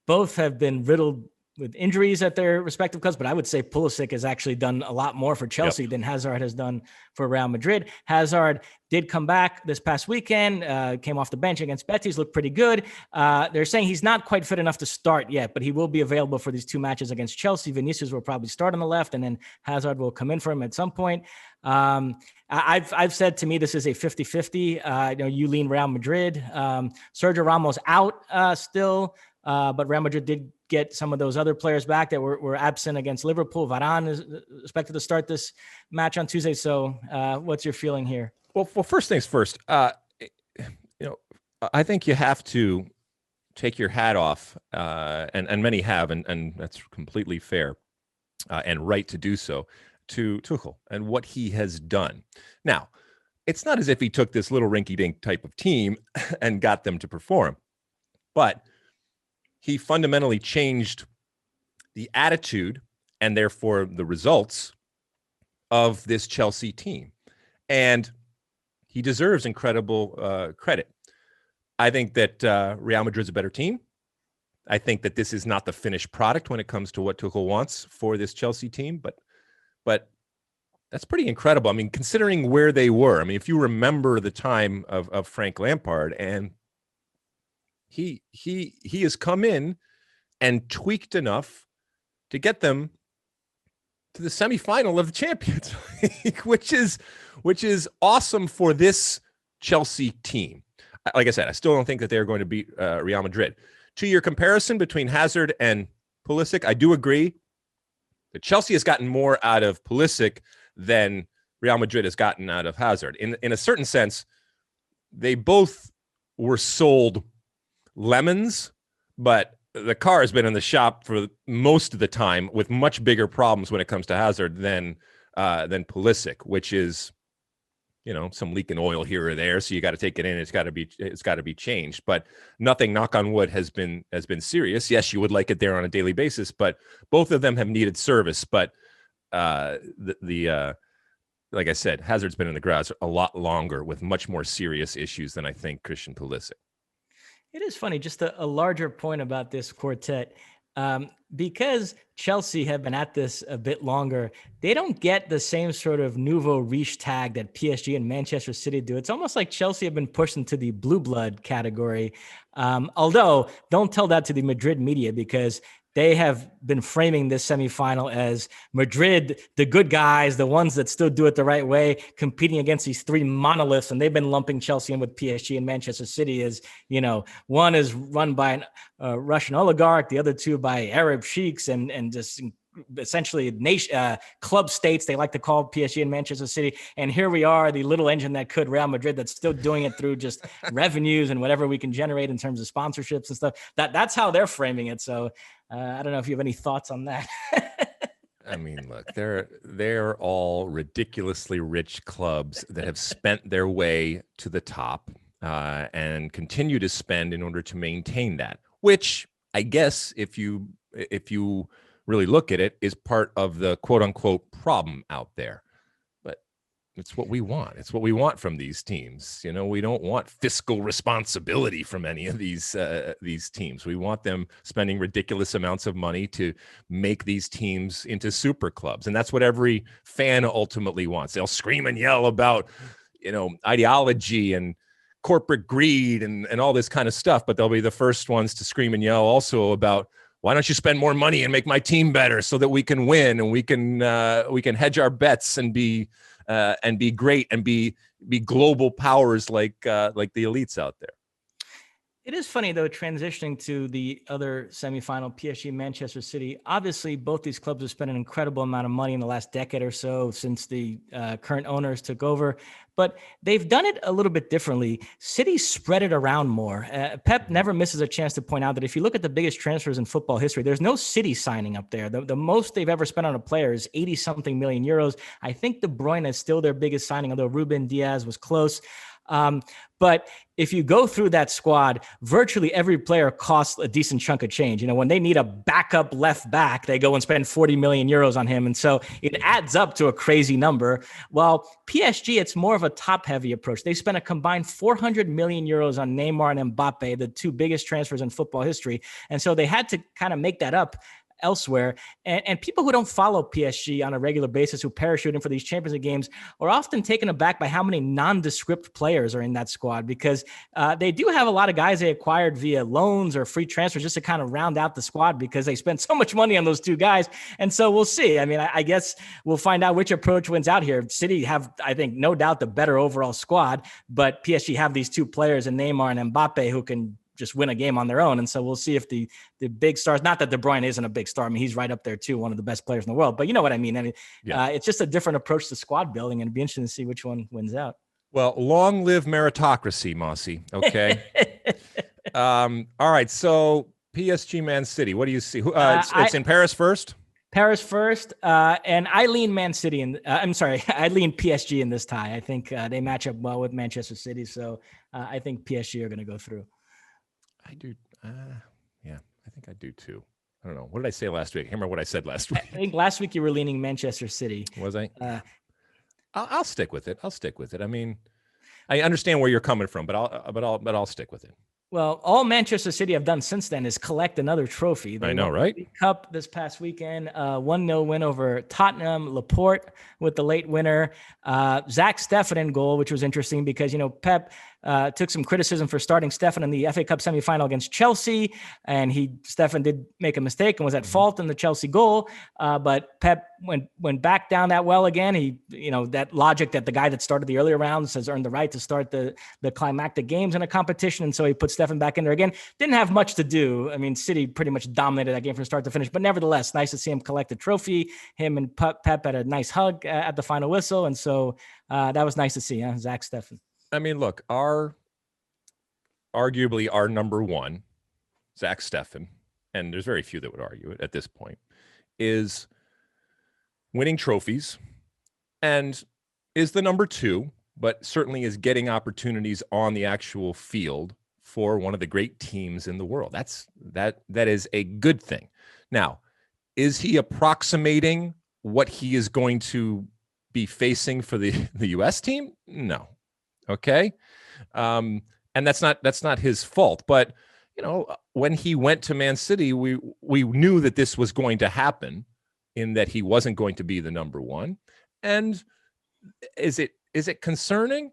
Both have been riddled with injuries at their respective clubs, but I would say Pulisic has actually done a lot more for Chelsea than Hazard has done for Real Madrid. Hazard did come back this past weekend, came off the bench against Betis, looked pretty good. They're saying he's not quite fit enough to start yet, but he will be available for these two matches against Chelsea. Vinicius will probably start on the left, and then Hazard will come in for him at some point. I've said, to me, this is a 50-50. You lean Real Madrid. Sergio Ramos out still. But Real Madrid did get some of those other players back that were absent against Liverpool. Varane is expected to start this match on Tuesday. So what's your feeling here? Well, first things first, I think you have to take your hat off, and many have, and that's completely fair and right to do so, to Tuchel and what he has done. Now, it's not as if he took this little rinky-dink type of team and got them to perform, but he fundamentally changed the attitude and therefore the results of this Chelsea team. And he deserves incredible credit. I think that Real Madrid's a better team. I think that this is not the finished product when it comes to what Tuchel wants for this Chelsea team, but that's pretty incredible. I mean, considering where they were. I mean, if you remember the time of Frank Lampard, and he has come in and tweaked enough to get them to the semifinal of the Champions League, which is awesome for this Chelsea team. Like I said, I still don't think that they're going to beat Real Madrid. To your comparison between Hazard and Pulisic, I do agree that Chelsea has gotten more out of Pulisic than Real Madrid has gotten out of Hazard. In a certain sense, they both were sold lemons, but the car has been in the shop for most of the time with much bigger problems when it comes to Hazard than Pulisic, which is, some leaking oil here or there. So you got to take it in. It's got to be changed, but nothing, knock on wood, has been serious. Yes, you would like it there on a daily basis, but both of them have needed service. But like I said, Hazard's been in the grass a lot longer with much more serious issues than I think Christian Pulisic. It is funny, just a larger point about this quartet. Because Chelsea have been at this a bit longer, they don't get the same sort of nouveau riche tag that PSG and Manchester City do. It's almost like Chelsea have been pushed into the blue blood category. Although, don't tell that to the Madrid media, because they have been framing this semifinal as Madrid, the good guys, the ones that still do it the right way, competing against these three monoliths. And they've been lumping Chelsea in with PSG and Manchester City as, one is run by a Russian oligarch, the other two by Arab sheiks and just essentially club states, they like to call PSG and Manchester City. And here we are, the little engine that could, Real Madrid, that's still doing it through just revenues and whatever we can generate in terms of sponsorships and stuff. That's how they're framing it. So I don't know if you have any thoughts on that. I mean, look, they're all ridiculously rich clubs that have spent their way to the top and continue to spend in order to maintain that, which I guess if you really look at it, is part of the quote unquote problem out there. But it's what we want. It's what we want from these teams. You know, we don't want fiscal responsibility from any of these teams. We want them spending ridiculous amounts of money to make these teams into super clubs. And that's what every fan ultimately wants. They'll scream and yell about, you know, ideology and corporate greed and all this kind of stuff, but they'll be the first ones to scream and yell also about, why don't you spend more money and make my team better so that we can win and we can hedge our bets and be great and be global powers like the elites out there. It is funny, though, transitioning to the other semifinal, PSG, Manchester City. Obviously, both these clubs have spent an incredible amount of money in the last decade or so since the current owners took over. But they've done it a little bit differently. City spread it around more. Pep never misses a chance to point out that if you look at the biggest transfers in football history, there's no City signing up there. The most they've ever spent on a player is 80-something million euros. I think De Bruyne is still their biggest signing, although Ruben Diaz was close. But if you go through that squad, virtually every player costs a decent chunk of change. You know, when they need a backup left back, they go and spend 40 million euros on him. And so it adds up to a crazy number. While PSG, it's more of a top heavy approach. They spent a combined 400 million euros on Neymar and Mbappe, the two biggest transfers in football history. And so they had to kind of make that up elsewhere. And people who don't follow PSG on a regular basis, who parachute in for these Champions League games, are often taken aback by how many nondescript players are in that squad, because they do have a lot of guys they acquired via loans or free transfers just to kind of round out the squad, because they spent so much money on those two guys. And so we'll see. I mean, I guess we'll find out which approach wins out here. City have, I think, no doubt the better overall squad, but PSG have these two players in Neymar and Mbappe who can just win a game on their own. And so we'll see if the big stars, not that De Bruyne isn't a big star. I mean, he's right up there too, one of the best players in the world, but you know what I mean? I mean, it's just a different approach to squad building, and it'd be interesting to see which one wins out. Well, long live meritocracy, Mosse. Okay. All right. So PSG, Man City, what do you see? It's in Paris first? Paris first, and I lean Man City, and I lean PSG in this tie. I think they match up well with Manchester City, so I think PSG are going to go through. I do. Yeah, I think I do too. I don't know. What did I say last week? I can't remember what I said last week. I think last week you were leaning Manchester City. Was I? I'll stick with it. I mean, I understand where you're coming from, but I'll stick with it. Well, all Manchester City have done since then is collect another trophy. I know, right? The Cup this past weekend, 1-0 win over Tottenham. Laporte with the late winner. Zack Steffen in goal, which was interesting because, you know, Pep took some criticism for starting Steffen in the FA Cup semifinal against Chelsea, and Steffen did make a mistake and was at fault in the Chelsea goal. But Pep went back down that well again. He, you know, that logic that the guy that started the earlier rounds has earned the right to start the climactic games in a competition, and so he put Steffen back in there again. Didn't have much to do. I mean, City pretty much dominated that game from start to finish, but nevertheless, nice to see him collect a trophy. Him and Pep had a nice hug at the final whistle, and so that was nice to see, Zack Steffen. I mean, look, arguably our number one, Zack Steffen, and there's very few that would argue it at this point, is winning trophies and is the number two, but certainly is getting opportunities on the actual field for one of the great teams in the world. That is a good thing. Now, is he approximating what he is going to be facing for the US team? No. Okay. And that's not his fault, but you know, when he went to Man City, we knew that this was going to happen, in that he wasn't going to be the number one. And is it concerning?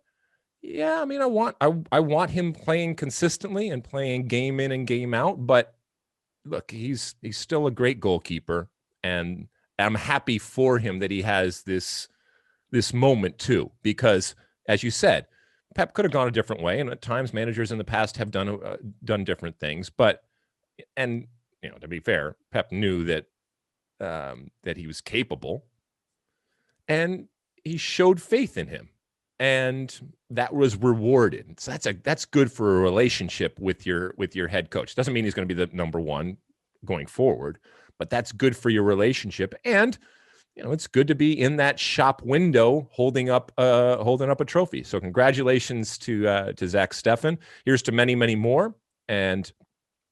Yeah. I mean, I want him playing consistently and playing game in and game out, but look, he's still a great goalkeeper, and I'm happy for him that he has this moment too, because as you said, Pep could have gone a different way, and at times managers in the past have done different things. But, and you know, to be fair, Pep knew that he was capable, and he showed faith in him, and that was rewarded. So that's good for a relationship with your head coach. Doesn't mean he's going to be the number one going forward, but that's good for your relationship. And you know, it's good to be in that shop window holding up a trophy. So congratulations to Zack Steffen. Here's to many, many more. And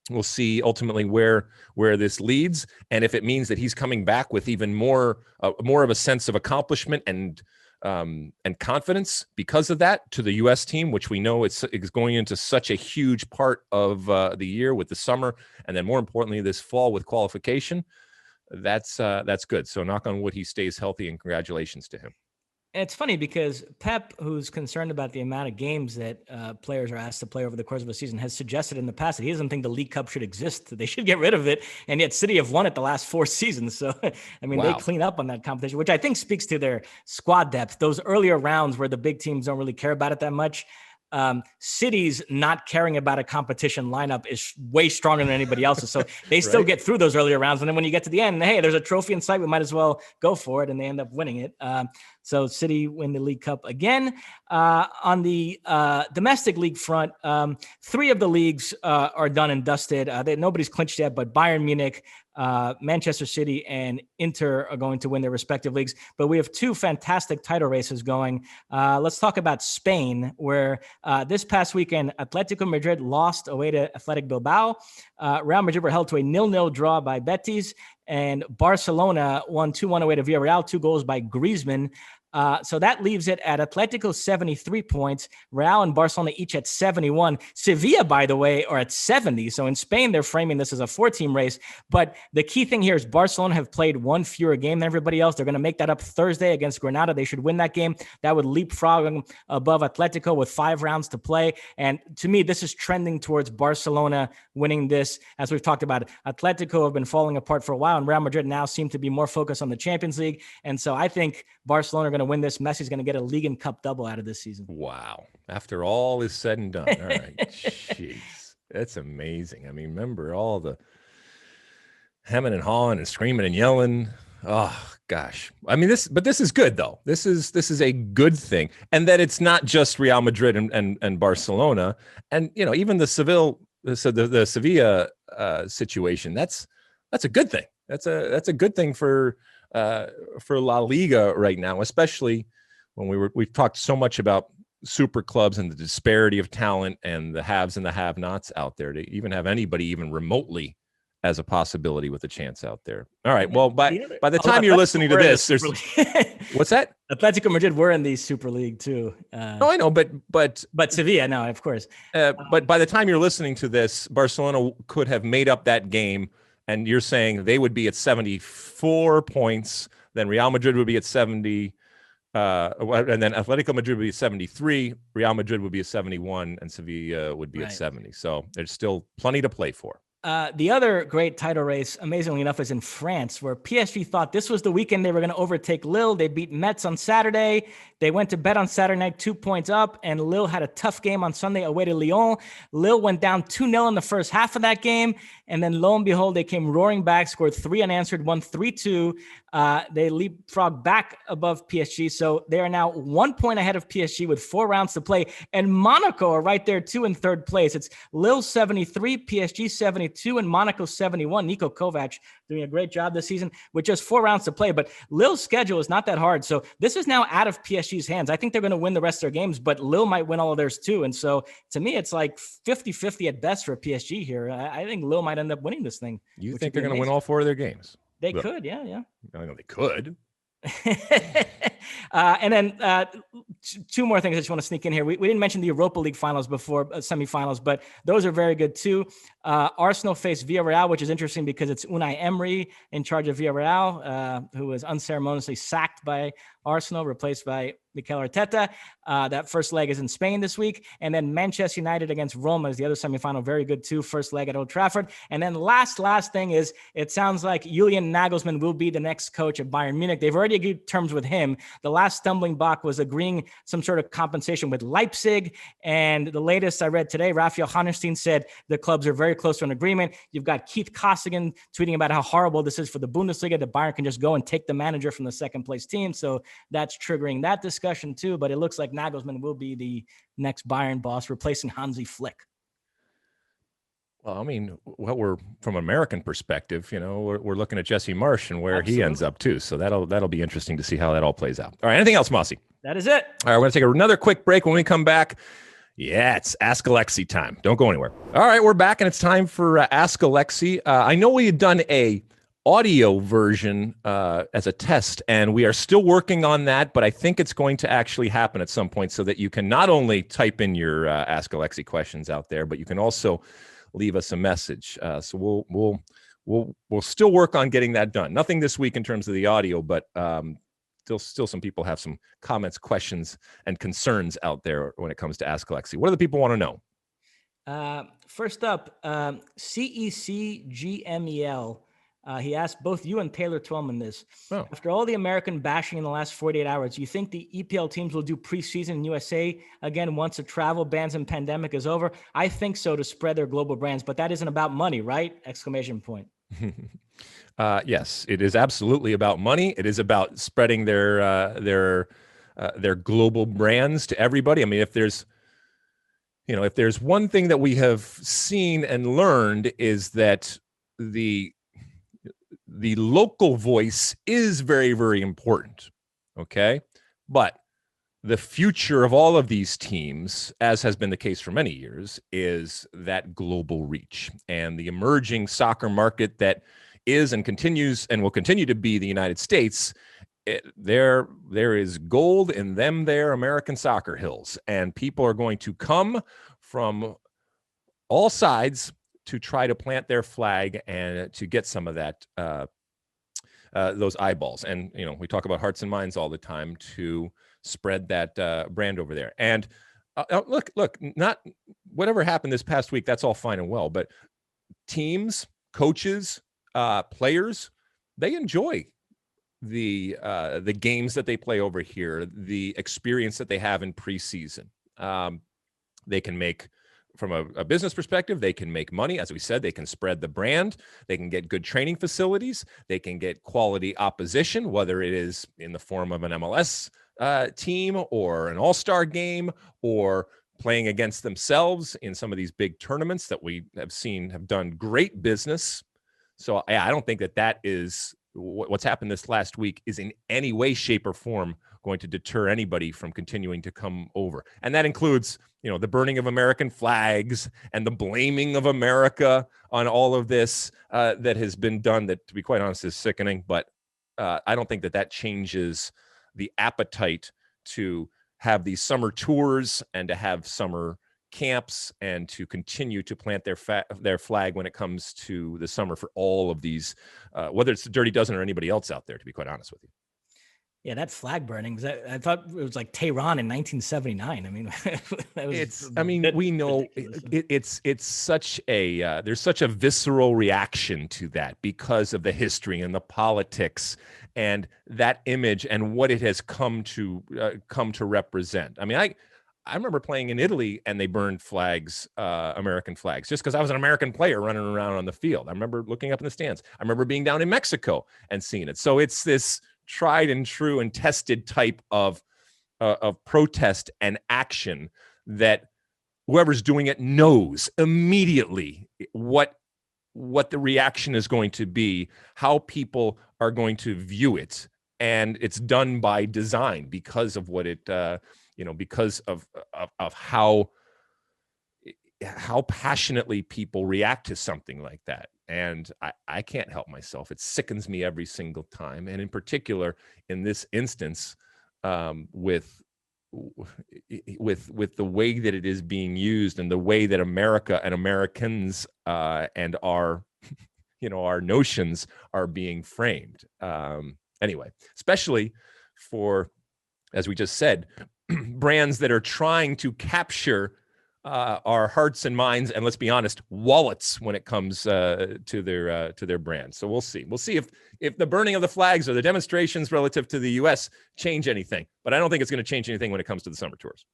we'll see ultimately where this leads. And if it means that he's coming back with even more of a sense of accomplishment and and confidence because of that to the U.S. team, which we know is going into such a huge part of the year with the summer, and then more importantly this fall with qualification. That's good. So knock on wood, he stays healthy, and congratulations to him. It's funny because Pep, who's concerned about the amount of games that players are asked to play over the course of a season, has suggested in the past that he doesn't think the League Cup should exist. They should get rid of it. And yet City have won it the last 4 seasons. So, I mean, They clean up on that competition, which I think speaks to their squad depth. Those earlier rounds where the big teams don't really care about it that much. City's not caring about a competition lineup is way stronger than anybody else's. So they still get through those earlier rounds. And then when you get to the end, hey, there's a trophy in sight, we might as well go for it. And they end up winning it. So City win the League Cup again. On the domestic league front, 3 of the leagues are done and dusted. Nobody's clinched yet, but Bayern Munich, Manchester City, and Inter are going to win their respective leagues. But we have 2 fantastic title races going. Let's talk about Spain, where this past weekend, Atletico Madrid lost away to Athletic Bilbao. Real Madrid were held to a 0-0 draw by Betis, and Barcelona won 2-1 away to Villarreal, 2 goals by Griezmann. So that leaves it at Atletico 73 points, Real and Barcelona each at 71. Sevilla, by the way, are at 70. So in Spain, they're framing this as a 4-team race. But the key thing here is Barcelona have played 1 fewer game than everybody else. They're going to make that up Thursday against Granada. They should win that game. That would leapfrog them above Atletico with 5 rounds to play. And to me, this is trending towards Barcelona winning this. As we've talked about, Atletico have been falling apart for a while, and Real Madrid now seem to be more focused on the Champions League. And so I think Barcelona are going to win this. Messi's going to get a League and Cup double out of this season. Wow. After all is said and done. All right. Jeez. That's amazing. I mean, remember all the hemming and hawing and screaming and yelling. Oh gosh. I mean, this is good though. This is a good thing. And that it's not just Real Madrid and Barcelona. And, you know, even the Sevilla situation, that's a good thing. That's a good thing for La Liga right now, especially when we've talked so much about super clubs and the disparity of talent and the haves and the have-nots out there, to even have anybody even remotely as a possibility with a chance out there. All right. Well, by the time you're listening to this, there's what's that? Atletico Madrid were in the Super League too. No, I know, but Sevilla, no, of course. But by the time you're listening to this, Barcelona could have made up that game. And you're saying they would be at 74 points, then Real Madrid would be at 70, and then Atletico Madrid would be at 73, Real Madrid would be at 71, and Sevilla would be at 70. So there's still plenty to play for. The other great title race, amazingly enough, is in France, where PSG thought this was the weekend they were going to overtake Lille. They beat Metz on Saturday. They went to bed on Saturday night 2 points up, and Lille had a tough game on Sunday away to Lyon. Lille went down 2-0 in the first half of that game, and then lo and behold, they came roaring back, scored 3 unanswered, won 3-2. They leapfrogged back above PSG, so they are now 1 point ahead of PSG with 4 rounds to play, and Monaco are right there too in third place. It's Lille 73, PSG 72, and Monaco 71. Niko Kovac doing a great job this season with just 4 rounds to play, but Lille's schedule is not that hard, so this is now out of PSG's hands. I think they're going to win the rest of their games, but Lille might win all of theirs too, and so to me, it's like 50-50 at best for PSG here. I think Lille might end up winning this thing. You think they're going to win all 4 of their games? They could, yeah. I know they could. And then 2 more things I just want to sneak in here. We didn't mention the Europa League finals before, semifinals, but those are very good too. Arsenal faced Villarreal, which is interesting because it's Unai Emery in charge of Villarreal, who was unceremoniously sacked by Arsenal, replaced by Mikel Arteta. That first leg is in Spain this week. And then Manchester United against Roma is the other semifinal. Very good too. First leg at Old Trafford. And then last thing is, it sounds like Julian Nagelsmann will be the next coach of Bayern Munich. They've already agreed terms with him. The last stumbling block was agreeing some sort of compensation with Leipzig. And the latest I read today, Raphael Honnerstein said the clubs are very close to an agreement. You've got Keith Costigan tweeting about how horrible this is for the Bundesliga, that Bayern can just go and take the manager from the second place team. So that's triggering that discussion too. But it looks like Nagelsmann will be the next Bayern boss, replacing Hansi Flick. Well, I mean, we're from an American perspective, you know, we're looking at Jesse Marsch and where he ends up too. So that'll be interesting to see how that all plays out. All right. Anything else, Mosse? That is it. All right. We're going to take another quick break. When we come back, it's Ask Alexi time. Don't go anywhere. All right. We're back and it's time for Ask Alexi. I know we had done a audio version as a test, and we are still working on that, but I think it's going to actually happen at some point so that you can not only type in your Ask Alexi questions out there, but you can also leave us a message. So we'll still work on getting that done. Nothing this week in terms of the audio, but still some people have some comments, questions, and concerns out there when it comes to Ask Alexi. What do the people want to know? First up, CECGMEL. He asked both you and Taylor Twellman this. Oh. After all the American bashing in the last 48 hours, do you think the EPL teams will do preseason in USA again once the travel bans and pandemic is over? I think so, to spread their global brands, but that isn't about money, right? Exclamation point. Yes, it is absolutely about money. It is about spreading their global brands to everybody. I mean, if there's one thing that we have seen and learned is that the local voice is very, very important, okay? But the future of all of these teams, as has been the case for many years, is that global reach and the emerging soccer market that is and continues and will continue to be the United States. There is gold in them there American soccer hills, and people are going to come from all sides to try to plant their flag and to get some of that, those eyeballs. And, we talk about hearts and minds all the time to spread that brand over there. And look, not whatever happened this past week, that's all fine and well, but teams, coaches, players, they enjoy the games that they play over here, the experience that they have in preseason. They can make, from a business perspective, they can make money. As we said, they can spread the brand. They can get good training facilities. They can get quality opposition, whether it is in the form of an MLS team or an all-star game or playing against themselves in some of these big tournaments that we have seen have done great business. So I don't think that is what's happened this last week is in any way, shape, or form going to deter anybody from continuing to come over. And that includes, the burning of American flags and the blaming of America on all of this that has been done that, to be quite honest, is sickening. But I don't think that changes the appetite to have these summer tours and to have summer camps and to continue to plant their flag when it comes to the summer for all of these, whether it's the Dirty Dozen or anybody else out there, to be quite honest with you. Yeah, that flag burning, I thought it was like Tehran in 1979. I mean, we know it's such a, there's such a visceral reaction to that because of the history and the politics and that image and what it has come to represent. I mean, I remember playing in Italy and they burned flags, American flags, just because I was an American player running around on the field. I remember looking up in the stands. I remember being down in Mexico and seeing it. So it's this tried and true and tested type of protest and action that whoever's doing it knows immediately what the reaction is going to be, how people are going to view it. And it's done by design because of what it, because of how passionately people react to something like that. And I can't help myself. It sickens me every single time. And in particular, in this instance, with the way that it is being used and the way that America and Americans and our, our notions are being framed. Anyway, especially for, as we just said, brands that are trying to capture our hearts and minds, and let's be honest, wallets when it comes to their brand. So we'll see. We'll see if the burning of the flags or the demonstrations relative to the U.S. change anything. But I don't think it's going to change anything when it comes to the summer tours.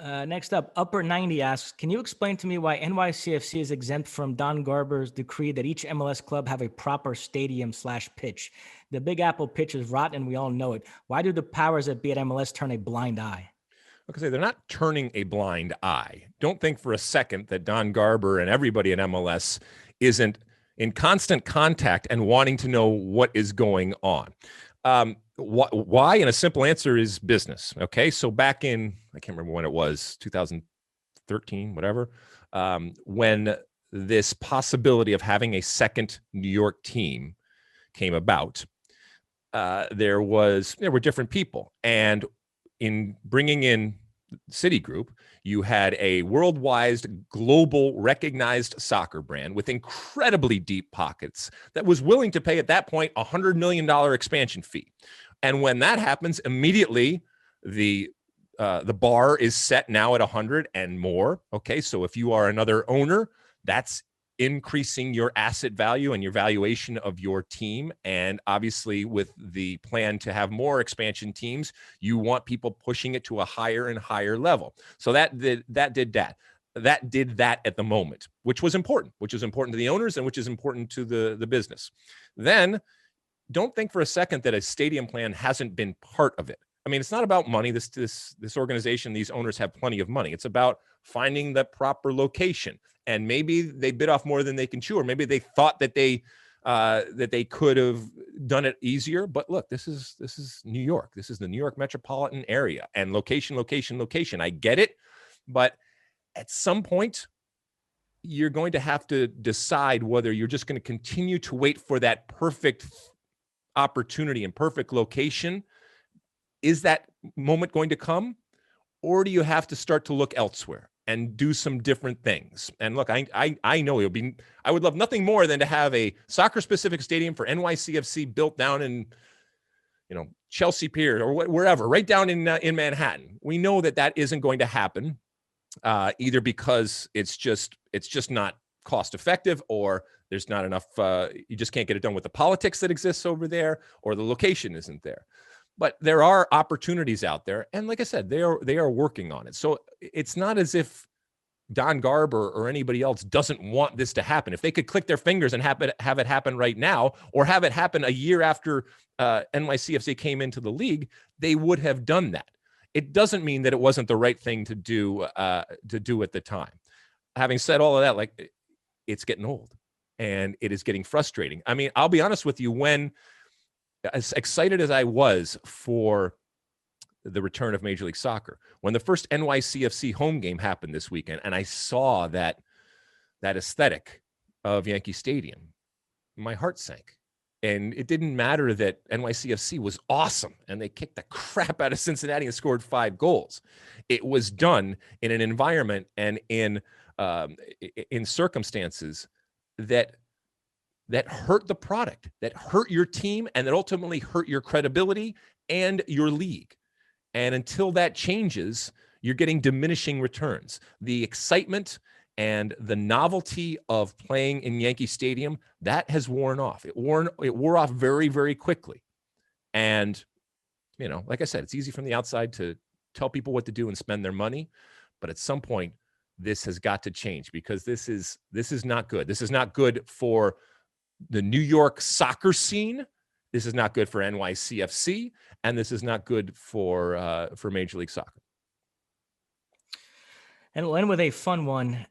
Next up, Upper 90 asks, can you explain to me why NYCFC is exempt from Don Garber's decree that each MLS club have a proper stadium/pitch? The Big Apple pitch is rotten, and we all know it. Why do the powers that be at MLS turn a blind eye? Okay, they're not turning a blind eye. Don't think for a second that Don Garber and everybody in MLS isn't in constant contact and wanting to know what is going on. Why? And a simple answer is business. Okay, so back in, I can't remember when it was, 2013, whatever, when this possibility of having a second New York team came about, there were different people. And in bringing in Citigroup, you had a worldwide, global, recognized soccer brand with incredibly deep pockets that was willing to pay at that point $100 million expansion fee. And when that happens, immediately the bar is set now at 100 and more. Okay, so if you are another owner, that's increasing your asset value and your valuation of your team. And obviously, with the plan to have more expansion teams, you want people pushing it to a higher and higher level. So that did that at the moment, which was important to the owners and which is important to the business. Then don't think for a second that a stadium plan hasn't been part of it. I mean, it's not about money. This organization, these owners have plenty of money. It's about finding the proper location. And maybe they bit off more than they can chew, or maybe they thought that they could have done it easier. But look, this is New York. This is the New York metropolitan area, and location. I get it, but at some point, you're going to have to decide whether you're just going to continue to wait for that perfect opportunity and perfect location. Is that moment going to come, or do you have to start to look elsewhere and do some different things? And look, I know I would love nothing more than to have a soccer-specific stadium for NYCFC built down in, Chelsea Pier or wherever, right down in Manhattan. We know that isn't going to happen, either because it's just not cost effective, or there's not enough. You just can't get it done with the politics that exists over there, or the location isn't there. But there are opportunities out there, and like I said, they are working on it. So it's not as if Don Garber or anybody else doesn't want this to happen. If they could click their fingers and have it happen right now, or have it happen a year after NYCFC came into the league, they would have done that. It doesn't mean that it wasn't the right thing to do at the time. Having said all of that, it's getting old, and it is getting frustrating. I mean, I'll be honest with you, when as excited as I was for the return of Major League Soccer, when the first NYCFC home game happened this weekend, and I saw that aesthetic of Yankee Stadium, my heart sank. And it didn't matter that NYCFC was awesome and they kicked the crap out of Cincinnati and scored 5 goals. It was done in an environment and in circumstances that hurt the product, that hurt your team, and that ultimately hurt your credibility and your league. And until that changes, you're getting diminishing returns. The excitement and the novelty of playing in Yankee Stadium, that has worn off. It wore off very, very quickly. And, like I said, it's easy from the outside to tell people what to do and spend their money. But at some point, this has got to change, because this is not good. This is not good for the New York soccer scene. This is not good for NYCFC, and this is not good for Major League Soccer. And we'll end with a fun one.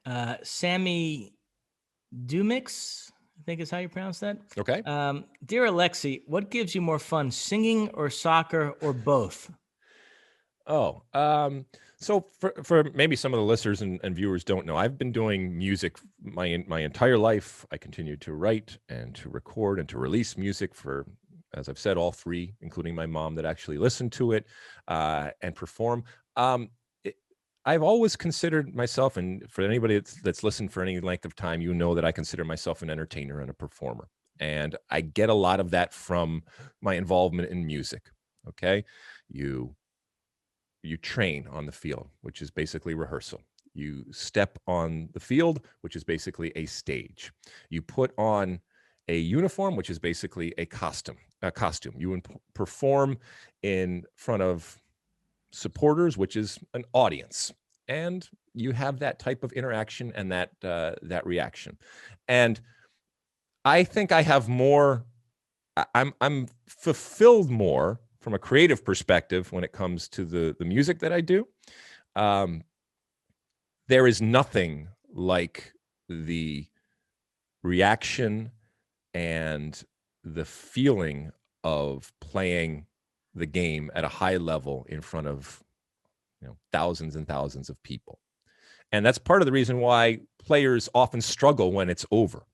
Sammy Dumix, I think is how you pronounce that. Okay. Dear Alexi, what gives you more fun, singing or soccer, or both? So for maybe some of the listeners and viewers don't know, I've been doing music my entire life. I continue to write and to record and to release music for, as I've said, all 3, including my mom, that actually listen to it and perform. I've always considered myself, and for anybody that's listened for any length of time, that I consider myself an entertainer and a performer. And I get a lot of that from my involvement in music. Okay. You train on the field, which is basically rehearsal. You step on the field, which is basically a stage. You put on a uniform, which is basically a costume. You perform in front of supporters, which is an audience, and you have that type of interaction and that reaction. And I think I have more. I'm fulfilled more from a creative perspective when it comes to the music that I do. There is nothing like the reaction and the feeling of playing the game at a high level in front of thousands and thousands of people. And that's part of the reason why players often struggle when it's over.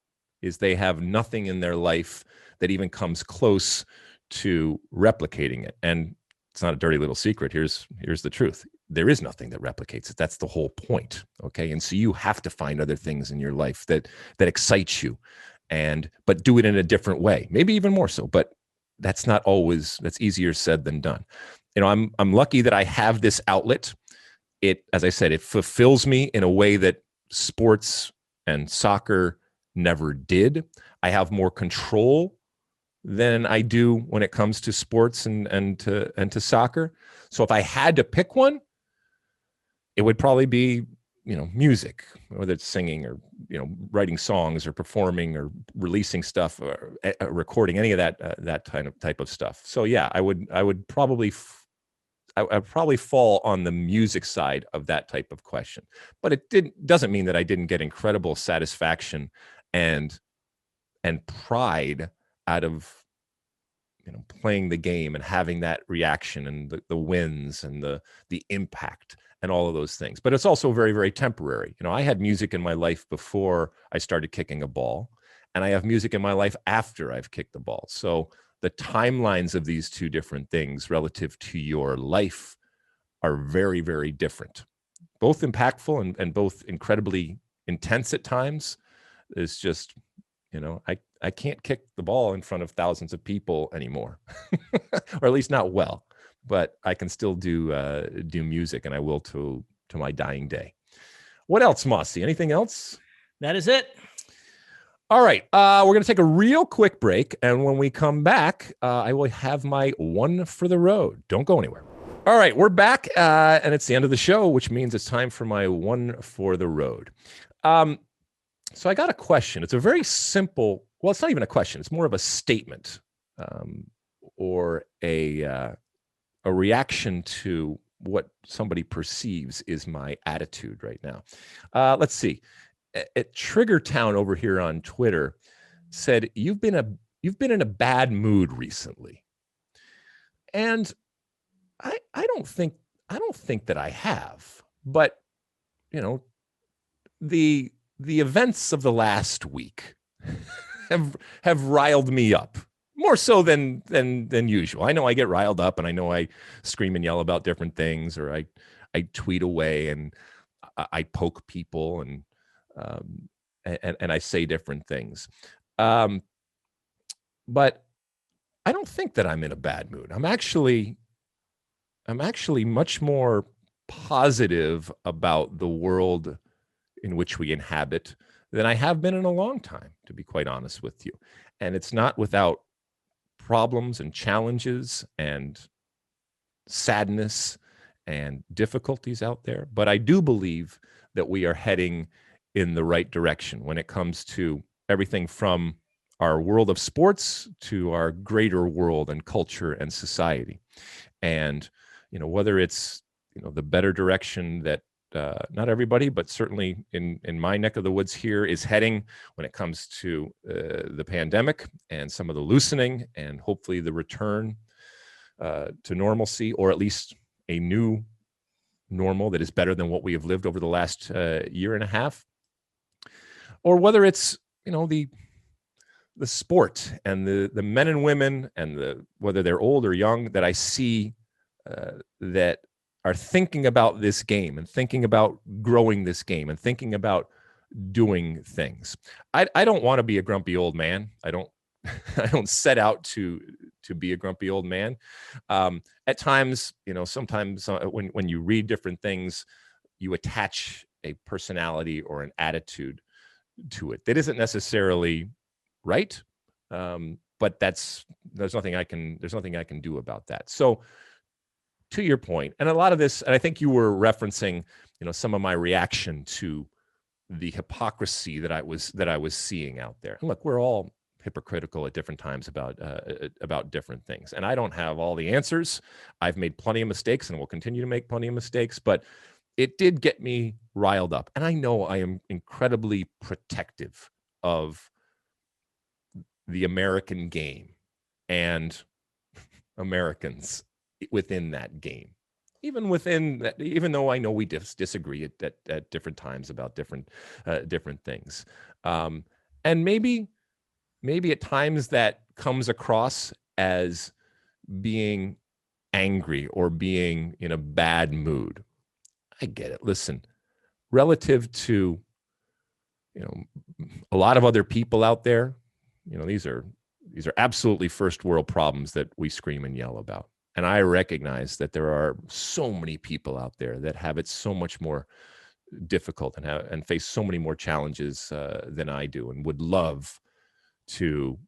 is they have nothing in their life that even comes close to replicating it. And it's not a dirty little secret. Here's the truth. There is nothing that replicates it. That's the whole point. Okay. And so you have to find other things in your life that excite you, but do it in a different way, maybe even more so. But that's easier said than done. I'm lucky that I have this outlet. It, as I said, it fulfills me in a way that sports and soccer never did. I have more control than I do when it comes to sports and to soccer. So if I had to pick one, it would probably be, music, whether it's singing or, writing songs or performing or releasing stuff or recording, any of that type of stuff. So yeah, I'd probably fall on the music side of that type of question. But it doesn't mean that I didn't get incredible satisfaction and pride out of playing the game and having that reaction and the wins and the impact and all of those things. But it's also very, very temporary. I had music in my life before I started kicking a ball, and I have music in my life after I've kicked the ball. So the timelines of these two different things relative to your life are very, very different, both impactful and both incredibly intense at times. It's just, I can't kick the ball in front of thousands of people anymore, or at least not well, but I can still do music, and I will to my dying day. What else, Mosse? Anything else? That is it. All right. We're going to take a real quick break. And when we come back, I will have my one for the road. Don't go anywhere. All right. We're back, and it's the end of the show, which means it's time for my one for the road. So I got a question. It's a very simple, well, it's not even a question. It's more of a statement or a reaction to what somebody perceives is my attitude right now. Let's see. At Trigger Town over here on Twitter said, you've been in a bad mood recently. And I don't think that I have, but the events of the last week have riled me up more so than usual. I know I get riled up, and I know I scream and yell about different things, or I tweet away and I poke people and I say different things. But I don't think that I'm in a bad mood. I'm actually much more positive about the world in which we inhabit than I have been in a long time, to be quite honest with you. And it's not without problems and challenges and sadness and difficulties out there. But I do believe that we are heading in the right direction when it comes to everything from our world of sports to our greater world and culture and society. And, whether it's, the better direction that not everybody, but certainly in my neck of the woods here is heading when it comes to the pandemic and some of the loosening and hopefully the return to normalcy, or at least a new normal that is better than what we have lived over the last year and a half. Or whether it's, the sport and the men and women and whether they're old or young that I see that are thinking about this game and thinking about growing this game and thinking about doing things. I don't want to be a grumpy old man. I don't set out to be a grumpy old man. At times, sometimes when you read different things, you attach a personality or an attitude to it that isn't necessarily right. But there's nothing I can do about that. So to your point, and a lot of this, and I think you were referencing, some of my reaction to the hypocrisy that I was seeing out there. And look, we're all hypocritical at different times about different things, and I don't have all the answers. I've made plenty of mistakes, and will continue to make plenty of mistakes, but it did get me riled up. And I know I am incredibly protective of the American game and Americans within that game, even though I know we disagree at different times about different things. And And maybe at times that comes across as being angry or being in a bad mood. I get it. Listen, relative to, a lot of other people out there, these are absolutely first world problems that we scream and yell about. And I recognize that there are so many people out there that have it so much more difficult and face so many more challenges than I do, and would love to,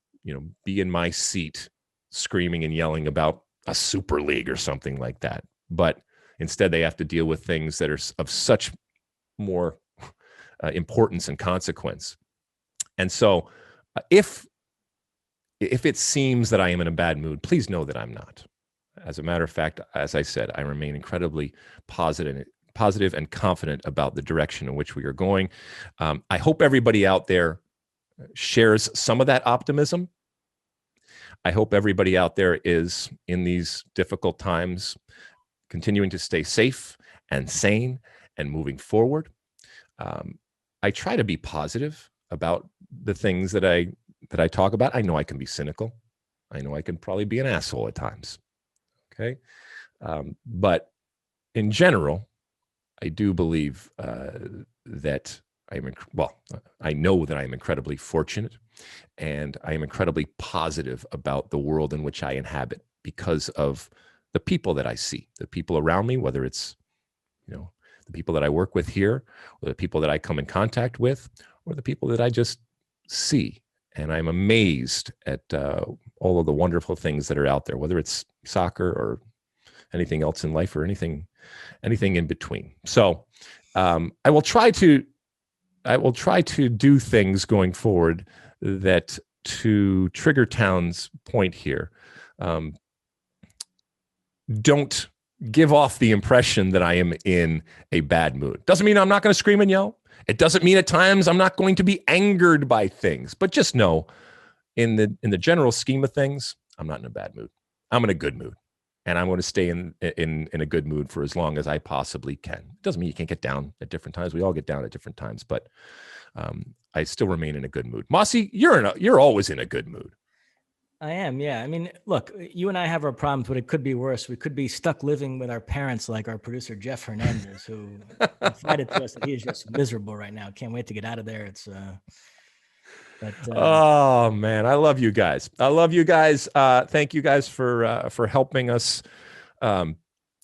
be in my seat screaming and yelling about a Super League or something like that. But instead, they have to deal with things that are of such more importance and consequence. And so if it seems that I am in a bad mood, please know that I'm not. As a matter of fact, as I said, I remain incredibly positive and confident about the direction in which we are going. I hope everybody out there shares some of that optimism. I hope everybody out there is, in these difficult times, continuing to stay safe and sane and moving forward. I try to be positive about the things that I talk about. I know I can be cynical. I know I can probably be an asshole at times. Okay. But in general, I do believe that I know that I am incredibly fortunate, and I am incredibly positive about the world in which I inhabit because of the people that I see, the people around me, whether it's, the people that I work with here, or the people that I come in contact with, or the people that I just see. And I'm amazed at all of the wonderful things that are out there, whether it's soccer or anything else in life or anything in between. So I will try to do things going forward that, to Trigger Town's point here, don't give off the impression that I am in a bad mood. Doesn't mean I'm not going to scream and yell. It doesn't mean at times I'm not going to be angered by things, but just know, in the general scheme of things, I'm not in a bad mood. I'm in a good mood, and I'm going to stay in a good mood for as long as I possibly can. It doesn't mean you can't get down at different times. We all get down at different times, but I still remain in a good mood. Mosse, you're always in a good mood. I am, yeah. I mean, look, you and I have our problems, but it could be worse. We could be stuck living with our parents, like our producer Jeff Hernandez, who confided to us that he is just miserable right now. Can't wait to get out of there. Oh man, I love you guys. Thank you guys for helping us.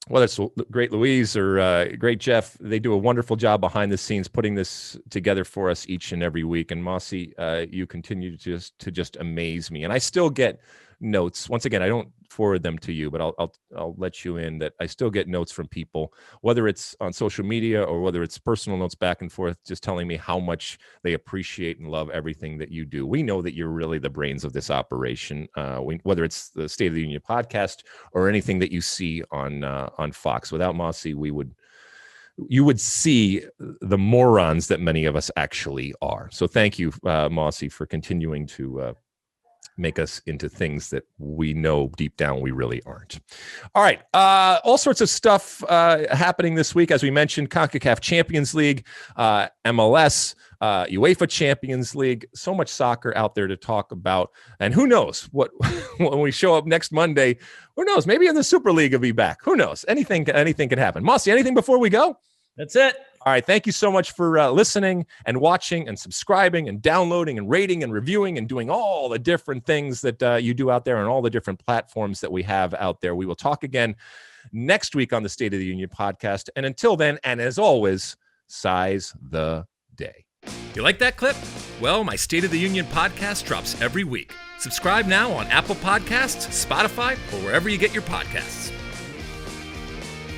Whether it's great Louise or great Jeff, they do a wonderful job behind the scenes putting this together for us each and every week. And Mosse, you continue to just amaze me. And I still get notes. Once again, I don't forward them to you, but I'll let you in that I still get notes from people, whether it's on social media or whether it's personal notes back and forth, just telling me how much they appreciate and love everything that you do. We know that you're really the brains of this operation, whether it's the State of the Union podcast or anything that you see on Fox. Without Mosse, you would see the morons that many of us actually are. So thank you, Mosse, for continuing to make us into things that we know deep down we really aren't. All right. All sorts of stuff happening this week. As we mentioned, CONCACAF Champions League, MLS, UEFA Champions League, so much soccer out there to talk about. And who knows what when we show up next Monday, who knows? Maybe the Super League will be back. Who knows? Anything can happen. Mosse, anything before we go? That's it. All right. Thank you so much for listening and watching and subscribing and downloading and rating and reviewing and doing all the different things that you do out there on all the different platforms that we have out there. We will talk again next week on the State of the Union podcast. And until then, and as always, size the day. You like that clip? Well, my State of the Union podcast drops every week. Subscribe now on Apple Podcasts, Spotify, or wherever you get your podcasts.